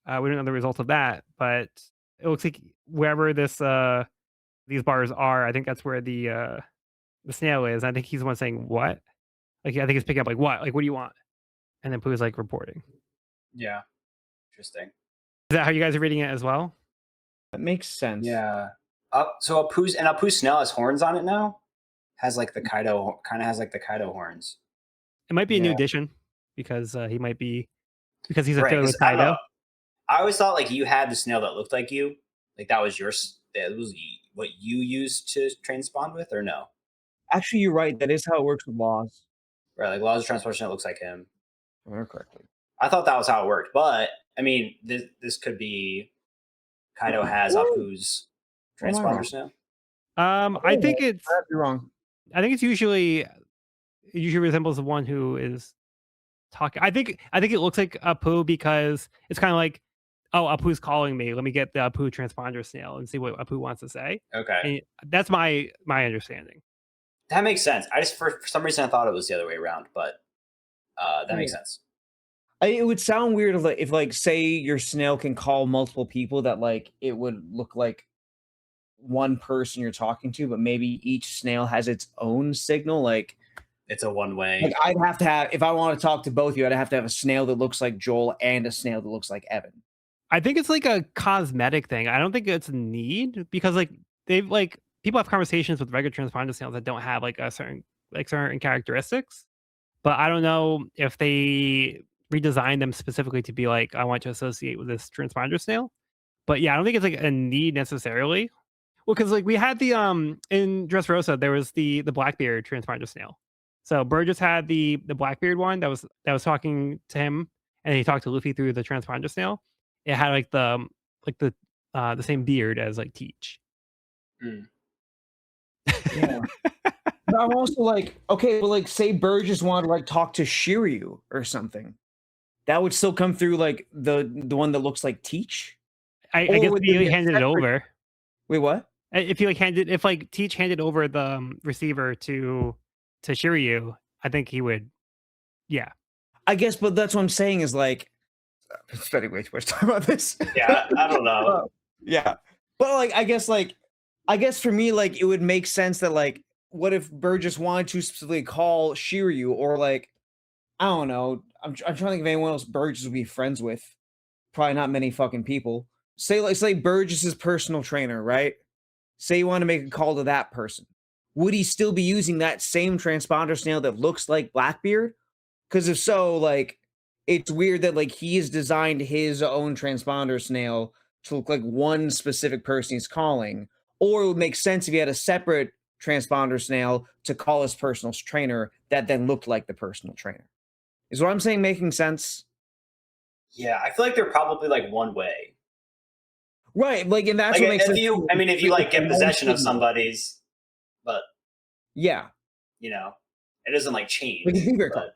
A: We don't know the result of that, but it looks like wherever these bars are, I think that's where the snail is. I think he's the one saying what? Like I think he's picking up like what? Like what do you want? And then Pooh's like reporting.
B: yeah, interesting.
A: Is that how you guys are reading it as well?
C: That makes sense.
B: Yeah. So Apu's snail has horns on it now. Has like the Kaido, kind of has like the Kaido horns.
A: It might be a new
C: Yeah.
A: addition because he might be because he's
B: Right.
A: affiliated
B: 'Cause
A: with
B: I don't
A: Kaido.
B: know. I always thought like you had the snail that looked like you, like that was yours. That was what you used to transpond with, or no?
C: Actually, you're right. That is how it works with laws.
B: Right. Like Law's transportation that looks like him.
C: If I remember correctly.
B: I thought that was how it worked, but I mean, this could be Kaido has
C: Or
B: Apu's
C: or am I
B: transponder
C: wrong?
B: snail.
A: I think
C: I have to be wrong.
A: it's usually it usually resembles the one who is talking. I think it looks like Apu because it's kind of like, oh, Apu's calling me. Let me get the Apu transponder snail and see what Apu wants to say.
B: Okay,
A: And that's my understanding.
B: that makes sense. I just for some reason I thought it was the other way around, but that makes
C: Yeah.
B: sense.
C: It would sound weird if like say your snail can call multiple people that like it would look like one person you're talking to, but maybe each snail has its own signal.
B: It's a one way.
C: Like I'd have to have if I want to talk to both of you, I'd have to have a snail that looks like Joel and a snail that looks like Evan.
A: I think it's like a cosmetic thing. I don't think it's a need because like they've like people have conversations with regular transponder snails that don't have like a certain characteristics. But I don't know if they redesigned them specifically to be like I want to associate with this transponder snail. But yeah, I don't think it's like a need necessarily. Well, because like we had the in Dressrosa, there was the Blackbeard transponder snail. So Burgess had the Blackbeard one that was talking to him, and he talked to Luffy through the transponder snail. It had like the same beard as like Teach.
B: Hmm.
C: Yeah. But I'm also like, okay, but like say Burgess wanted to like talk to Shiryu or something. That would still come through like the one that looks like Teach?
A: I
C: Or
A: guess
C: would
A: if
C: there
A: you
C: be a
A: handed it
C: separate
A: over,
C: Wait, what?
A: if you like handed if like Teach handed over the receiver to Shiryu, I think he would. Yeah,
C: I guess, but that's what I'm saying is like spending way too much time on this.
B: Yeah, I don't know.
C: Yeah. But I guess for me, like it would make sense that like what if Burgess wanted to specifically call Shiryu or like I don't know. I'm trying to think of anyone else Burgess would be friends with. Probably not many fucking people. Say Burgess's personal trainer, right? Say you want to make a call to that person. Would he still be using that same transponder snail that looks like Blackbeard? Because if so, like it's weird that like he has designed his own transponder snail to look like one specific person he's calling. Or it would make sense if he had a separate transponder snail to call his personal trainer that then looked like the personal trainer. Is what I'm saying making sense?
B: Yeah, I feel like they're probably like one way.
C: Right, like, and that's
B: Like
C: what makes
B: if
C: sense.
B: you, I mean, if you like get possession of somebody's, but
C: Yeah,
B: you know, it doesn't like change.
C: like a beaver call.
B: But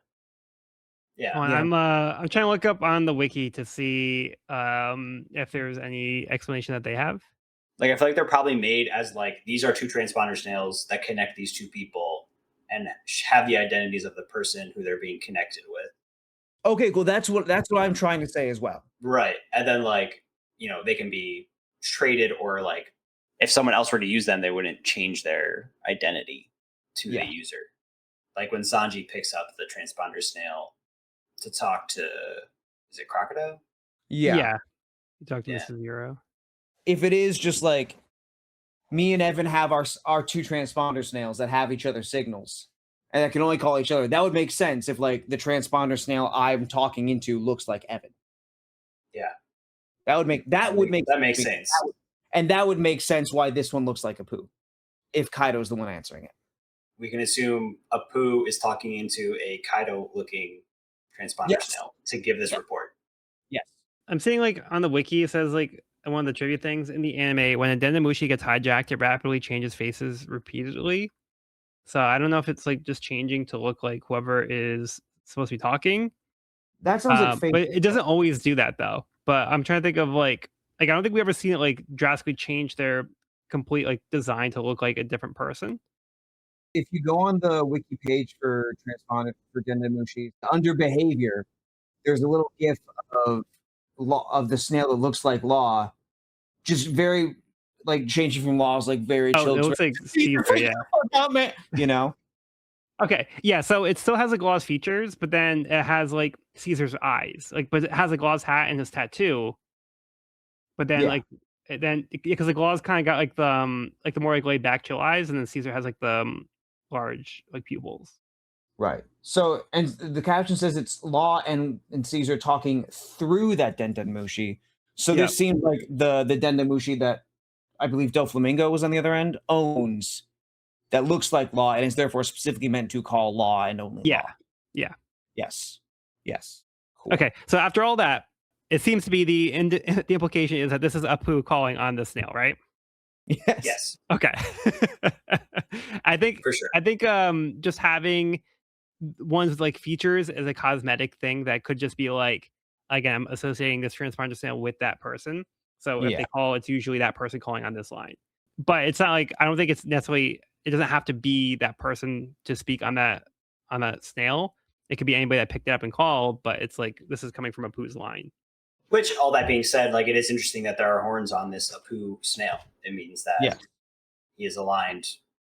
B: yeah,
A: Hold on,
C: Yeah.
A: I'm trying to look up on the wiki to see if there's any explanation that they have.
B: like I feel like they're probably made as like these are two transponder snails that connect these two people and have the identities of the person who they're being connected with.
C: Okay, cool. That's what I'm trying to say as well.
B: Right. And then like, they can be traded or like if someone else were to use them, they wouldn't change their identity to
C: Yeah.
B: the user. Like when Sanji picks up the transponder snail to talk to is it Crocodile?
C: Yeah.
A: You talked to
B: Yeah.
A: Mrs. Zero.
C: If it is just like me and Evan have our two transponder snails that have each other's signals and that can only call each other. That would make sense if like the transponder snail I'm talking into looks like Evan.
B: Yeah.
C: That
B: makes sense.
C: And that would make sense why this one looks like Apu, if Kaido's the one answering it.
B: We can assume Apu is talking into a Kaido-looking transponder snail to give this report.
C: Yes.
A: I'm seeing like on the wiki, it says like one of the trivia things in the anime, when a Dendemushi gets hijacked, it rapidly changes faces repeatedly. So I don't know if it's like just changing to look like whoever is supposed to be talking.
C: That sounds like fake.
A: But it doesn't always do that though. But I'm trying to think of like I don't think we ever seen it like drastically change their complete like design to look like a different person.
C: If you go on the wiki page for transponder for Dendemushi, under behavior, there's a little gif of the snail that looks like Law, just very like changing from Law's like very chill.
A: It looks like Caesar, yeah.
C: You know.
A: Okay, yeah. So it still has like Law's features, but then it has like Caesar's eyes, like, but it has like Law's hat and his tattoo. But then because like Law's kind of got like the more like laid back chill eyes, and then Caesar has like the large like pupils.
C: Right. So, and the caption says it's Law and Caesar talking through that Dendemushi. So this seems like the Dendemushi that I believe Doflamingo was on the other end owns, that looks like Law and is therefore specifically meant to call Law and only Law.
A: Yeah.
C: Yes. Cool.
A: Okay. So after all that, it seems to be the implication is that this is Apu calling on the snail, right?
B: Yes.
A: Okay. I think
B: for sure.
A: I think just having ones with like features as a cosmetic thing that could just be like, again, associating this transponder snail with that person. So if they call, it's usually that person calling on this line. But it's not like, I don't think it's necessarily, it doesn't have to be that person to speak on that snail. It could be anybody that picked it up and called, but it's like this is coming from Apu's line.
B: Which, all that being said, like it is interesting that there are horns on this Apu snail. It means that he is aligned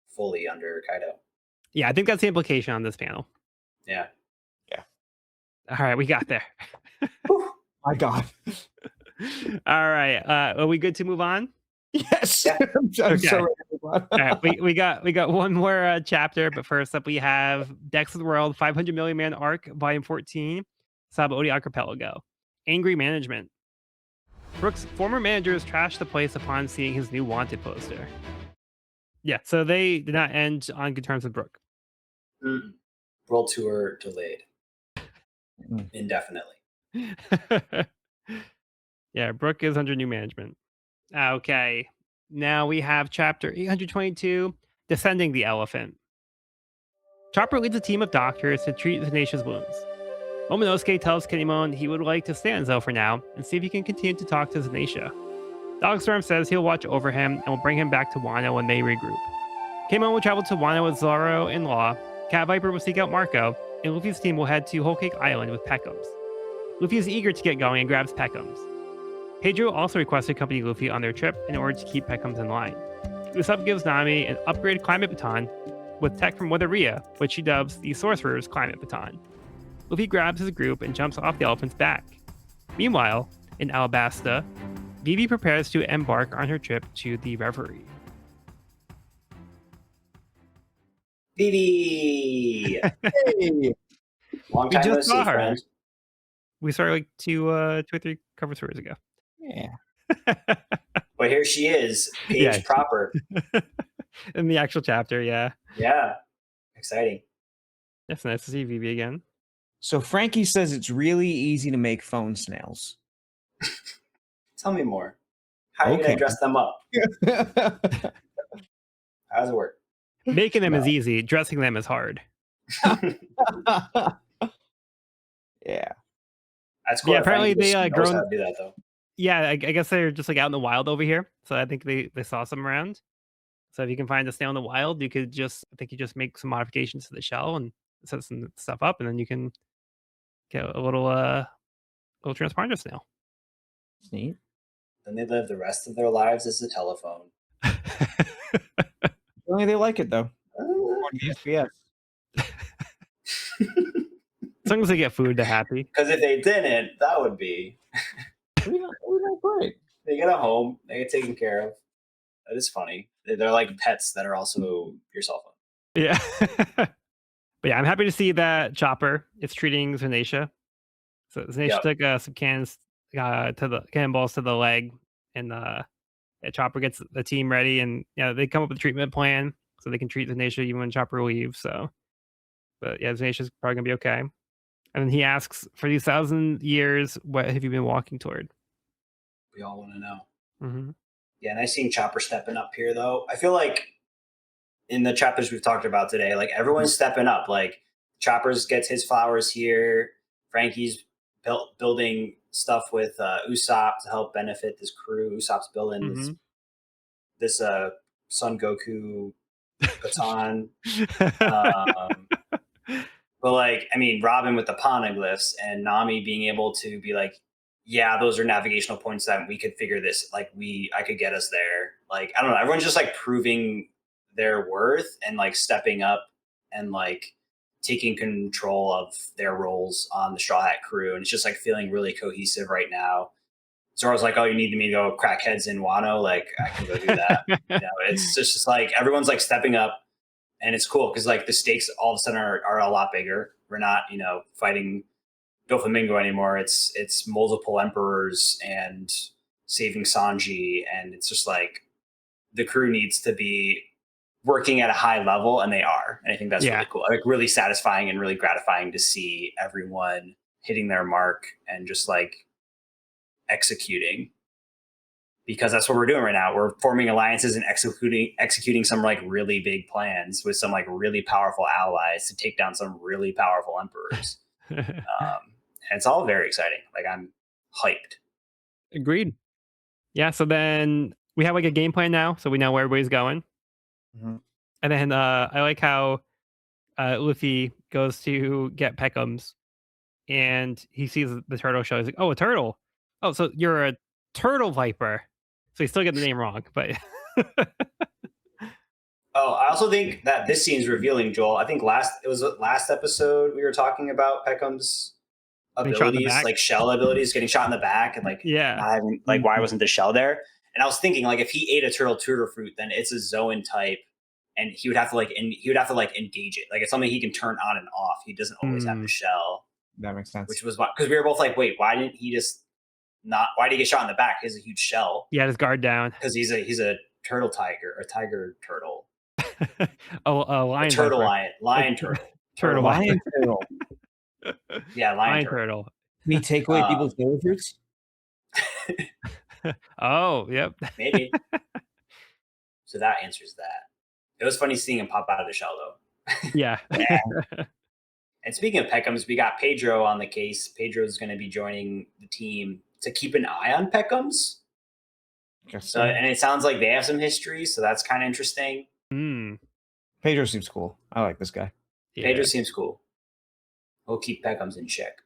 B: fully under Kaido.
A: Yeah, I think that's the implication on this panel.
B: Yeah.
A: All right, we got there.
C: My God.
A: All right, are we good to move on?
C: Yes.
B: Yeah.
C: I'm so ready to move on.
A: All right, we got one more chapter, but first up we have Decks of the World 500 Million Man Arc, Volume 14, Sabaody Archipelago. Angry management. Brook's former managers trashed the place upon seeing his new wanted poster. Yeah, so they did not end on good terms with Brook.
B: World tour delayed indefinitely.
A: Yeah, Brook is under new management. Okay, now we have chapter 822, Descending the Elephant. Chopper leads a team of doctors to treat Zanatia's wounds. Momonosuke tells Kinemon he would like to stay on Zo for now and see if he can continue to talk to Zanatia. Dogstorm says he'll watch over him and will bring him back to Wano when they regroup. Kinemon will travel to Wano with Zoro and Law, Cat Viper will seek out Marco, and Luffy's team will head to Whole Cake Island with Peckham's. Luffy is eager to get going and grabs Peckham's. Pedro also requests to accompany Luffy on their trip in order to keep Peckham's in line. Usopp gives Nami an upgraded climate baton with tech from Weatheria, which she dubs the Sorcerer's Climate Baton. Luffy grabs his group and jumps off the elephant's back. Meanwhile, in Alabasta, Vivi prepares to embark on her trip to the Reverie.
B: Vivi!
C: Hey.
B: Long time no see, friend.
A: We started like two or three cover stories ago.
C: Yeah.
B: But here she is, page proper.
A: In the actual chapter, yeah.
B: Yeah. Exciting.
A: It's nice to see Vivi again.
C: So Frankie says it's really easy to make phone snails.
B: Tell me more. How are you going to dress them up? How does it work?
A: Making them is easy. Dressing them is hard.
C: Yeah.
B: That's cool.
A: Yeah, apparently they
B: grown. How to do that, though.
A: Yeah, I guess they're just like out in the wild over here. So I think they saw some around. So if you can find a snail in the wild, you could just make some modifications to the shell and set some stuff up, and then you can get a little transponder snail.
C: It's neat.
B: Then they live the rest of their lives as a telephone.
C: Only they like it though.
B: Yes.
A: As long as they get food, they're happy.
B: Because if they didn't, that would be.
C: we don't break.
B: They get a home. They get taken care of. That is funny. They're like pets that are also your cell phone.
A: Yeah. But yeah, I'm happy to see that Chopper is treating Zanisha. So Zanisha
B: Yep.
A: took some to the cannonballs to the leg, and yeah, Chopper gets the team ready, and yeah, they come up with a treatment plan so they can treat Zanisha even when Chopper leaves. So, but yeah, Zanisha's probably gonna be okay. And then he asks, "For these 1,000 years, what have you been walking toward?"
B: We all want to know.
A: Hmm.
B: Yeah, and I seen Chopper stepping up here though. I feel like in the chapters we've talked about today, like everyone's stepping up. Like Choppers gets his flowers here. Frankie's building stuff with Usopp to help benefit this crew. Usopp's building
A: Hmm.
B: this Son Goku baton. Um, but like, I mean, Robin with the poneglyphs and Nami being able to be like, yeah, those are navigational points that we could figure this. Like, I could get us there. Like, I don't know. Everyone's just like proving their worth and like stepping up and like taking control of their roles on the Straw Hat crew. And it's just like feeling really cohesive right now. Zora's like, oh, you need me to go crack heads in Wano? Like, I can go do that. You know, it's just like everyone's like stepping up, and it's cool because like the stakes all of a sudden are a lot bigger. We're not, you know, fighting Doflamingo anymore. It's multiple emperors and saving Sanji, and it's just like the crew needs to be working at a high level, and they are. And I think that's
A: Yeah.
B: really cool. Like really satisfying and really gratifying to see everyone hitting their mark and just like executing, because that's what we're doing right now. We're forming alliances and executing some like really big plans with some like really powerful allies to take down some really powerful emperors. And it's all very exciting. Like I'm hyped.
A: Agreed. Yeah. So then we have like a game plan now, so we know where everybody's going.
C: Mhm.
A: And then I like how Luffy goes to get Peckham's, and he sees the turtle shell. He's like, "Oh, a turtle! Oh, so you're a turtle viper." So he's still getting the name wrong, but
B: Oh, I also think that this scene's revealing, Joel. I think last episode we were talking about Peckham's
A: getting shot in the
B: abilities,
A: back.
B: like shell abilities, getting shot in the back, and like
A: Yeah.
B: not having like why
C: Mhm.
B: wasn't the shell there? And I was thinking like if he ate a turtle tutor fruit, then it's a Zoan type, and he would have to like engage it. Like it's something he can turn on and off. He doesn't always have the
A: Mm,
B: shell,
C: That makes sense.
B: which was because we were both like, wait, why didn't he just not? Why did he get shot in the back? He has a huge shell
A: he had his guard down.
B: because he's a turtle tiger, a tiger turtle,
A: Oh, a
B: a
A: lion
B: turtle
A: viper.
B: lion
A: Tur-
B: turtle,
A: turtle
B: lion.
C: Lion turtle.
B: Yeah, lion
A: Lion
B: turtle.
A: turtle.
C: Can he take away
B: Um,
C: people's flavor fruits?
A: Oh, yep.
B: Maybe. So that answers that. It was funny seeing him pop out of the shell though.
A: Yeah.
B: And speaking of Peckhams, we got Pedro on the case. Pedro's going to be joining the team to keep an eye on Peckhams. So, and it sounds like they have some history, so that's kind of interesting.
A: Mm,
C: Pedro seems cool. I like this guy.
A: yeah.
B: Pedro seems cool. We'll keep Peckhams in check.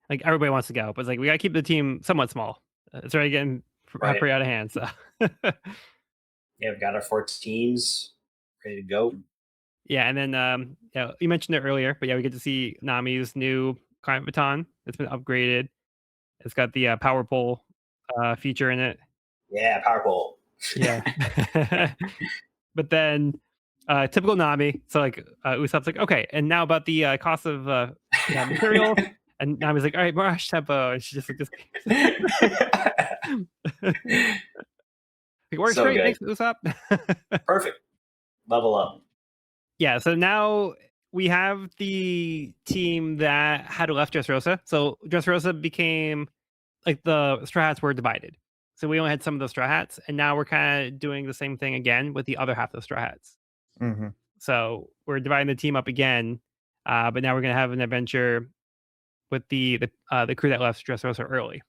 A: Like everybody wants to go, but it's like we gotta keep the team somewhat small. It's already getting
B: Right.
A: pretty out of hand. So
B: Yeah, we've got our 4 teams ready to go.
A: yeah, and then yeah, you mentioned it earlier, but yeah, we get to see Nami's new client baton. It's been upgraded. It's got the power pole feature in it.
B: Yeah, powerful.
A: Yeah. But then typical Nami. So like Usopp's like, okay, and now about the cost of materials. And Nami's like, all right, more tempo. And she just like this. It works
B: So
A: great.
B: good.
A: Thanks, Usopp.
B: Perfect. Level up.
A: Yeah, so now we have the team that had left Dressrosa. So Dressrosa became like the Straw Hats were divided. So we only had some of the Straw Hats, and now we're kind of doing the same thing again with the other half of the Straw Hats.
C: Mhm.
A: So we're dividing the team up again, but now we're gonna have an adventure with the crew that left Dressrosa early.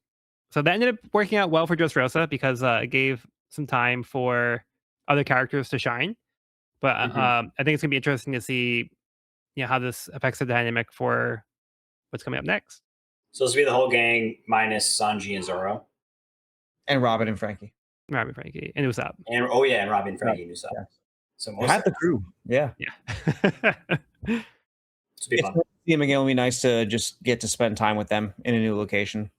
A: So that ended up working out well for Dressrosa because it gave some time for other characters to shine. But I think it's gonna be interesting to see, how this affects the dynamic for what's coming up next.
B: So this will be the whole gang minus Sanji and Zoro.
C: And Robin and Frankie.
A: Robin, Frankie, and Usopp.
B: And and Robin, Frankie, and Usopp.
C: Yeah.
B: So
C: Half the crew. Yeah.
A: Yeah.
B: This will be
C: It's
B: fun.
C: nice to see him again. It'll be nice to just get to spend time with them in a new location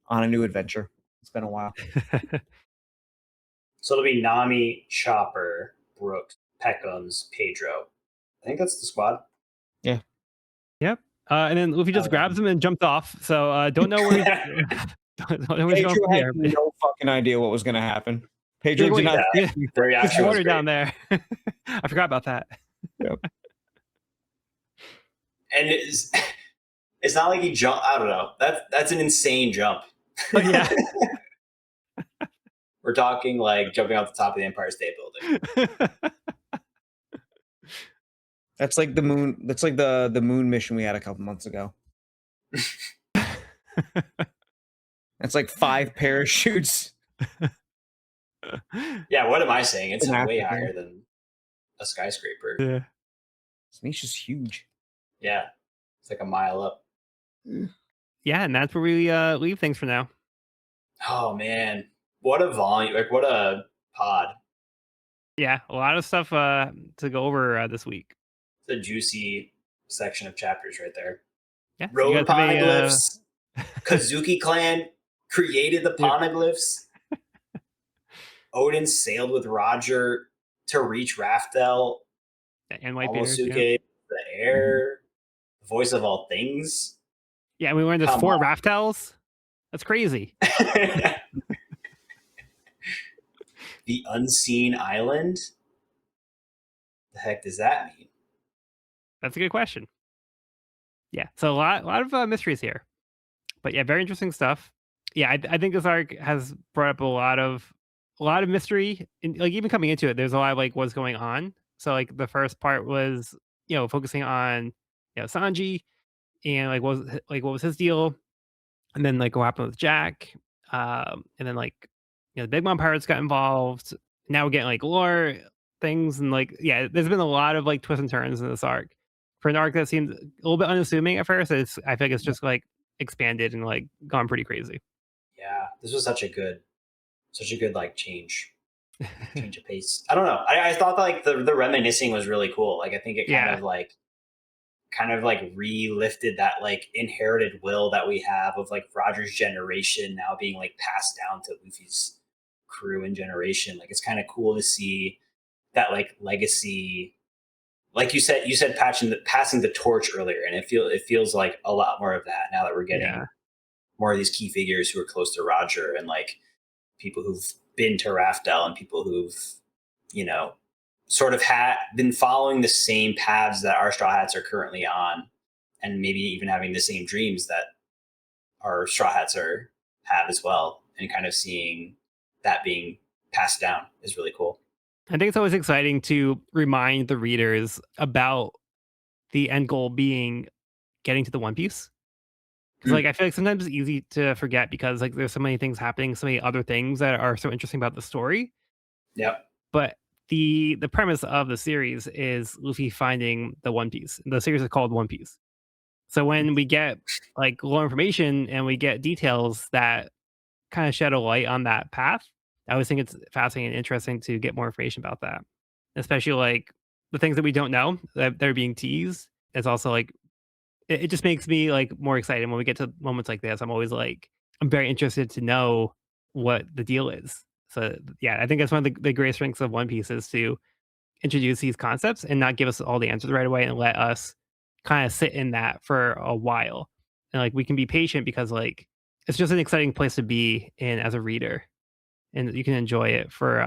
C: on a new adventure. It's been a while.
B: So it'll be Nami, Chopper, Brooks, Peckham's, Pedro. I think that's the squad.
C: Yeah.
A: Yep. And then Luffy just grabs him and jumps off. So don't know where he's don't know where he's going
C: Pedro
A: from
C: had
A: here.
C: no fucking idea what was going to happen. Pedro did not.
A: Yeah,
B: Their
A: there's
B: reaction was
A: water
B: great.
A: down there. I forgot about that.
C: Yep.
B: And it's not like he jumped. I don't know. That's an insane jump.
A: Oh, yeah.
B: We're talking like jumping off the top of the Empire State Building.
C: That's like the moon. That's like the moon mission we had a couple months ago. That's like 5 parachutes.
B: Yeah, what am I saying? It's
C: An
B: way
C: African.
B: higher than a skyscraper.
A: Yeah.
C: Nisha's huge.
B: Yeah, it's like a mile up.
A: Yeah, and that's where we leave things for now.
B: Oh man, what a volume! Like what a pod.
A: Yeah, a lot of stuff to go over this week.
B: It's a juicy section of chapters right there.
A: Yeah, so you
B: Road
A: guys have a,
B: poneglyphs. Kozuki clan created the
A: Yeah.
B: poneglyphs. Odin sailed with Roger to reach Raftel.
A: and Whitebeard.
B: Momonosuke, the heir, the voice of all things.
A: Yeah, and we learned there's
B: Come
A: 4
B: on.
A: Raftels. That's crazy.
B: The unseen island. The heck does that mean?
A: That's a good question. Yeah, so a lot of mysteries here, but yeah, very interesting stuff. Yeah, I think this arc has brought up a lot of mystery, and like even coming into it, there's a lot of like what's going on. So like the first part was focusing on Sanji and like what was his deal, and then like what happened with Jack, and then like the Big Mom pirates got involved. Now we're getting like lore things, and like there's been a lot of like twists and turns in this arc. For an arc that seemed a little bit unassuming at first, I feel like it's just like expanded and like gone pretty crazy.
B: Yeah, this was such a good like change of pace. I don't know. I thought like the reminiscing was really cool. Like I think it kind of like re-lifted that like inherited will that we have of like Roger's generation now being like passed down to Luffy's crew and generation. Like it's kind of cool to see that like legacy. Like you said passing the torch earlier, and it feels like a lot more of that now that we're getting more of these key figures who are close to Roger and like people who've been to Raftel and people who've sort of been following the same paths that our Straw Hats are currently on, and maybe even having the same dreams that our Straw Hats have as well, and kind of seeing that being passed down is really cool.
A: I think it's always exciting to remind the readers about the end goal being getting to the One Piece. Because like I feel like sometimes it's easy to forget because like there's so many things happening, so many other things that are so interesting about the story.
B: Yep.
A: But the premise of the series is Luffy finding the One Piece. The series is called One Piece. So when we get like more information and we get details that kind of shed a light on that path, I always think it's fascinating and interesting to get more information about that. Especially like the things that we don't know that they're being teased. It's also like it just makes me like more excited when we get to moments like this. I'm always like I'm very interested to know what the deal is. So yeah, I think that's one of the great strengths of One Piece is to introduce these concepts and not give us all the answers right away and let us kind of sit in that for a while. And like we can be patient because like it's just an exciting place to be in as a reader. And you can enjoy it for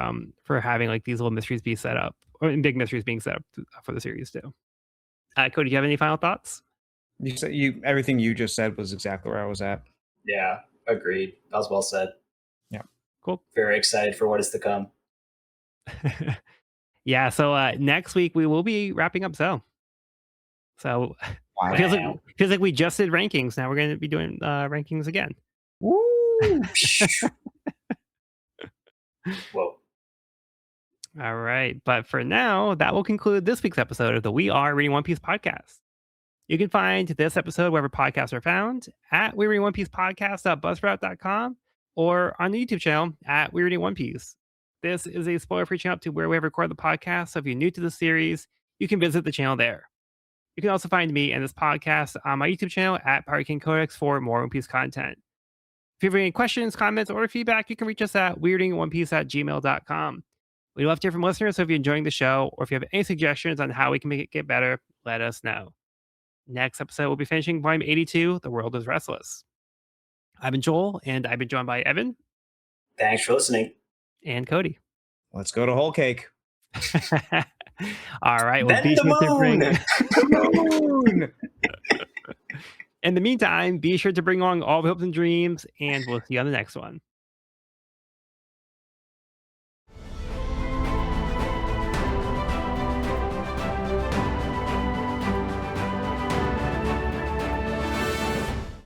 A: having like these little mysteries be set up or big mysteries being set up for the series too. Cody, do you have any final thoughts?
C: You said everything you just said was exactly where I was at.
B: Yeah, agreed. That was well said.
C: Yeah.
A: Cool.
B: Very excited for what is to come.
A: Yeah, so next week we will be wrapping up So
C: Wow.
A: it feels like we just did rankings. Now we're going to be doing rankings again.
C: Woo!
B: Whoa.
A: All right. But for now, that will conclude this week's episode of the We Are Reading One Piece podcast. You can find this episode wherever podcasts are found at We Reading One Piece podcast.buzzsprout.com or on the YouTube channel at We Reading One Piece. This is a spoiler free channel up to where we have recorded the podcast. So if you're new to the series, you can visit the channel there. You can also find me and this podcast on my YouTube channel at Pirate King Codex for more One Piece content. If you have any questions, comments, or feedback, you can reach us at weirdingonepiece@gmail.com. We'd love to hear from listeners, so if you're enjoying the show or if you have any suggestions on how we can make it get better, let us know. Next episode, we'll be finishing volume 82, The World is Restless. I've been Joel, and I've been joined by Evan
B: Thanks for listening.
A: and Cody.
C: Let's go to whole cake.
A: All right. Well,
B: Bend the
C: Moon.
A: In the meantime, be sure to bring along all the hopes and dreams, and we'll see you on the next one.